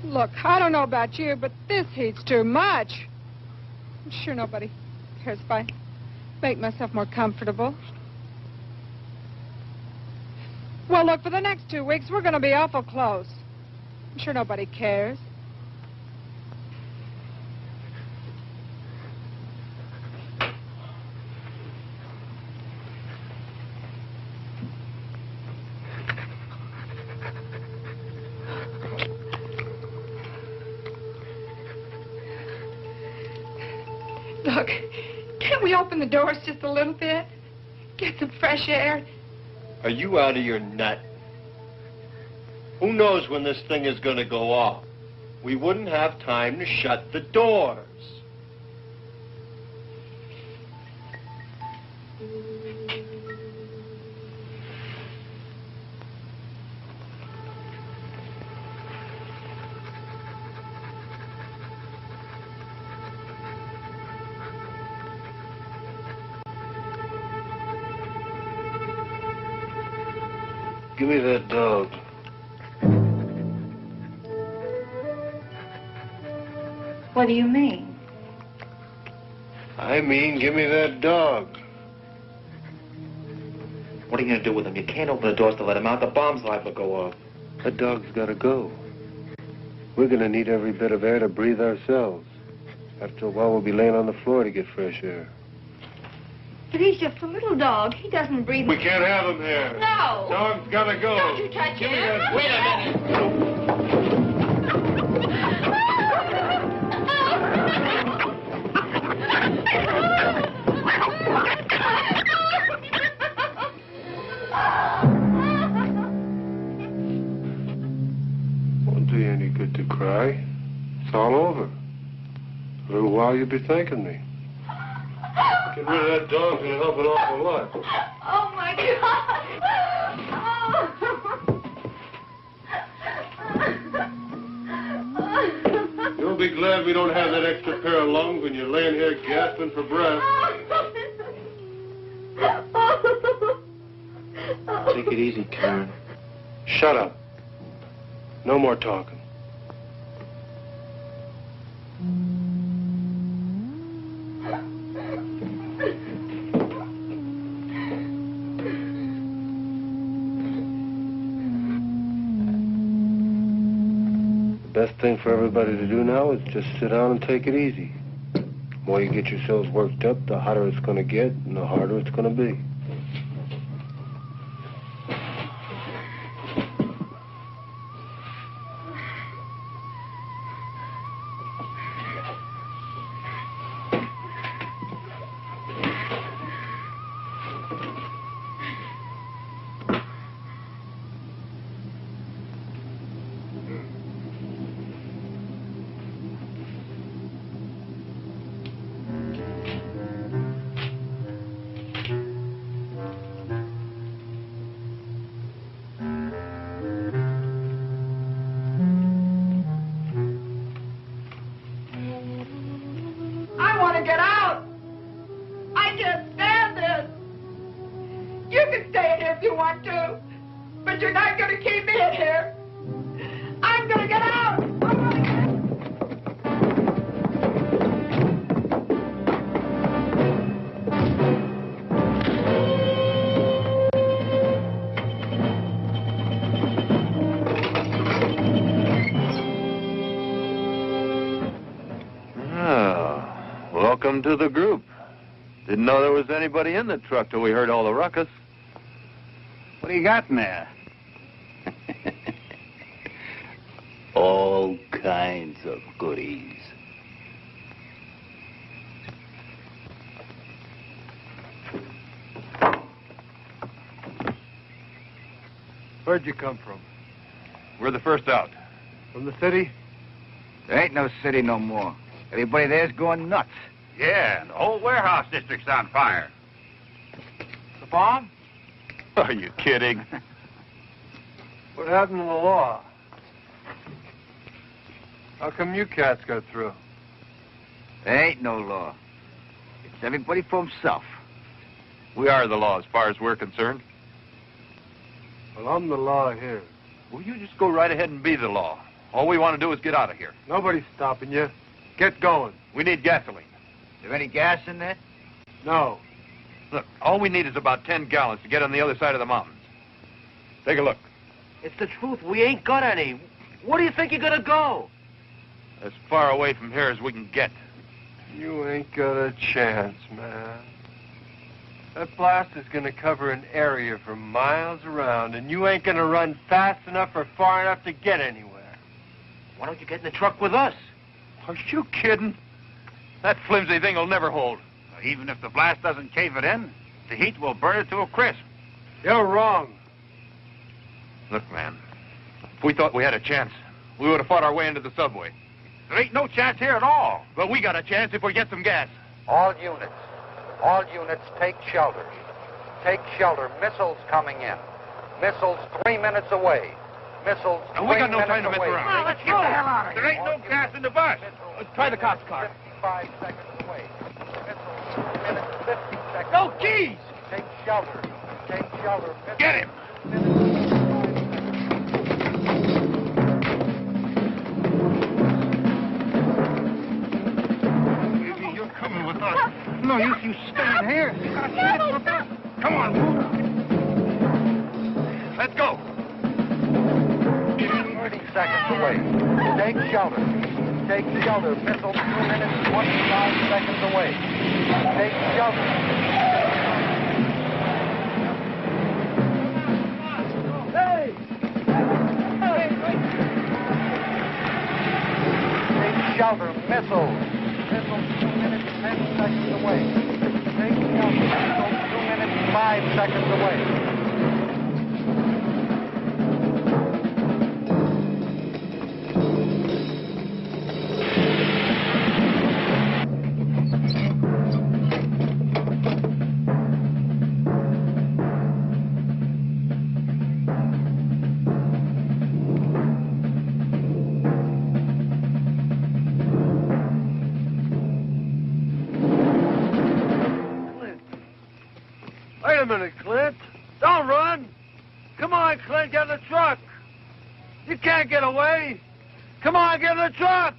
Speaker 7: Look, I don't know about you, but this heat's too much. I'm sure nobody cares if I make myself more comfortable. Well, look, for the next 2 weeks, we're going to be awful close. I'm sure nobody cares.
Speaker 6: Look, can't we open the doors just a little bit? Get some fresh air?
Speaker 2: Are you out of your nut? Who knows when this thing is going to go off? We wouldn't have time to shut the doors. Give me that dog.
Speaker 17: What do you mean?
Speaker 2: I mean, give me that dog.
Speaker 8: What are you going to do with him? You can't open the doors to let him out. The bomb's liable to go off.
Speaker 2: That dog's got to go. We're going to need every bit of air to breathe ourselves. After a while, we'll be laying on the floor to get fresh air.
Speaker 18: But he's just a little dog. He doesn't breathe.
Speaker 2: We can't have him here.
Speaker 18: No.
Speaker 2: Dog's got to go.
Speaker 18: Don't you touch
Speaker 2: Give me
Speaker 18: him.
Speaker 2: that.
Speaker 18: Wait a minute.
Speaker 2: Won't do you any good to cry. It's all over. A little while you'll be thanking me. Get rid of that dog's gonna help an awful lot.
Speaker 18: Oh, my God.
Speaker 2: You'll be glad we don't have that extra pair of lungs when you're laying here gasping for breath.
Speaker 8: Take it easy, Karen.
Speaker 2: Shut up. No more talking. The best thing for everybody to do now is just sit down and take it easy. The more you get yourselves worked up, the hotter it's going to get and the harder it's going to be.
Speaker 20: Welcome to the group. Didn't know there was anybody in the truck till we heard all the ruckus.
Speaker 11: What do you got in there? All kinds of goodies.
Speaker 2: Where'd you come from?
Speaker 20: We're the first out.
Speaker 2: From the city?
Speaker 11: There ain't no city no more. Everybody there's going nuts.
Speaker 21: Yeah, the whole warehouse district's on fire.
Speaker 2: The bomb?
Speaker 20: Are you kidding?
Speaker 2: What happened to the law? How come you cats got through?
Speaker 11: There ain't no law. It's everybody for himself.
Speaker 20: We are the law as far as we're concerned.
Speaker 2: Well, I'm the law here.
Speaker 20: Well, you just go right ahead and be the law. All we want to do is get out of here.
Speaker 2: Nobody's stopping you. Get going.
Speaker 20: We need gasoline.
Speaker 11: There any gas in there?
Speaker 2: No.
Speaker 20: Look, all we need is about 10 gallons to get on the other side of the mountains. Take a look.
Speaker 8: It's the truth. We ain't got any. Where do you think you're gonna go?
Speaker 20: As far away from here as we can get.
Speaker 2: You ain't got a chance, man. That blast is gonna cover an area for miles around, and you ain't gonna run fast enough or far enough to get anywhere.
Speaker 8: Why don't you get in the truck with us?
Speaker 20: Are you kidding? That flimsy thing will never hold.
Speaker 21: Even if the blast doesn't cave it in, the heat will burn it to a crisp.
Speaker 2: You're wrong.
Speaker 20: Look, man, if we thought we had a chance, we would have fought our way into the subway.
Speaker 21: There ain't no chance here at all.
Speaker 20: But we got a chance if we get some gas.
Speaker 3: All units, take shelter. Take shelter. Missiles coming in. Missiles 3 minutes away. Missiles 3
Speaker 20: we got no
Speaker 3: minutes
Speaker 20: time to mess
Speaker 3: away.
Speaker 20: around.
Speaker 21: Let's get the hell out of here. There ain't no gas in the bus.
Speaker 8: Let's try the cops' car.
Speaker 3: 55 seconds away. Missiles 3 minutes, 50 seconds
Speaker 8: No,
Speaker 3: away.
Speaker 8: geez!
Speaker 3: Take shelter. Take shelter.
Speaker 21: Get him.
Speaker 9: Come on. Let's go.
Speaker 3: 30 seconds away. Take shelter. Take shelter. Missile 2 minutes, 25 seconds away. Take shelter.
Speaker 13: Hey!
Speaker 3: Take shelter. Missile. Missile 2 minutes, 10 seconds away. Take shelter. Missile 2 minutes, 5 seconds away.
Speaker 13: Wait a minute, Clint. Don't run. Come on, Clint, get in the truck. You can't get away. Come on, get in the truck.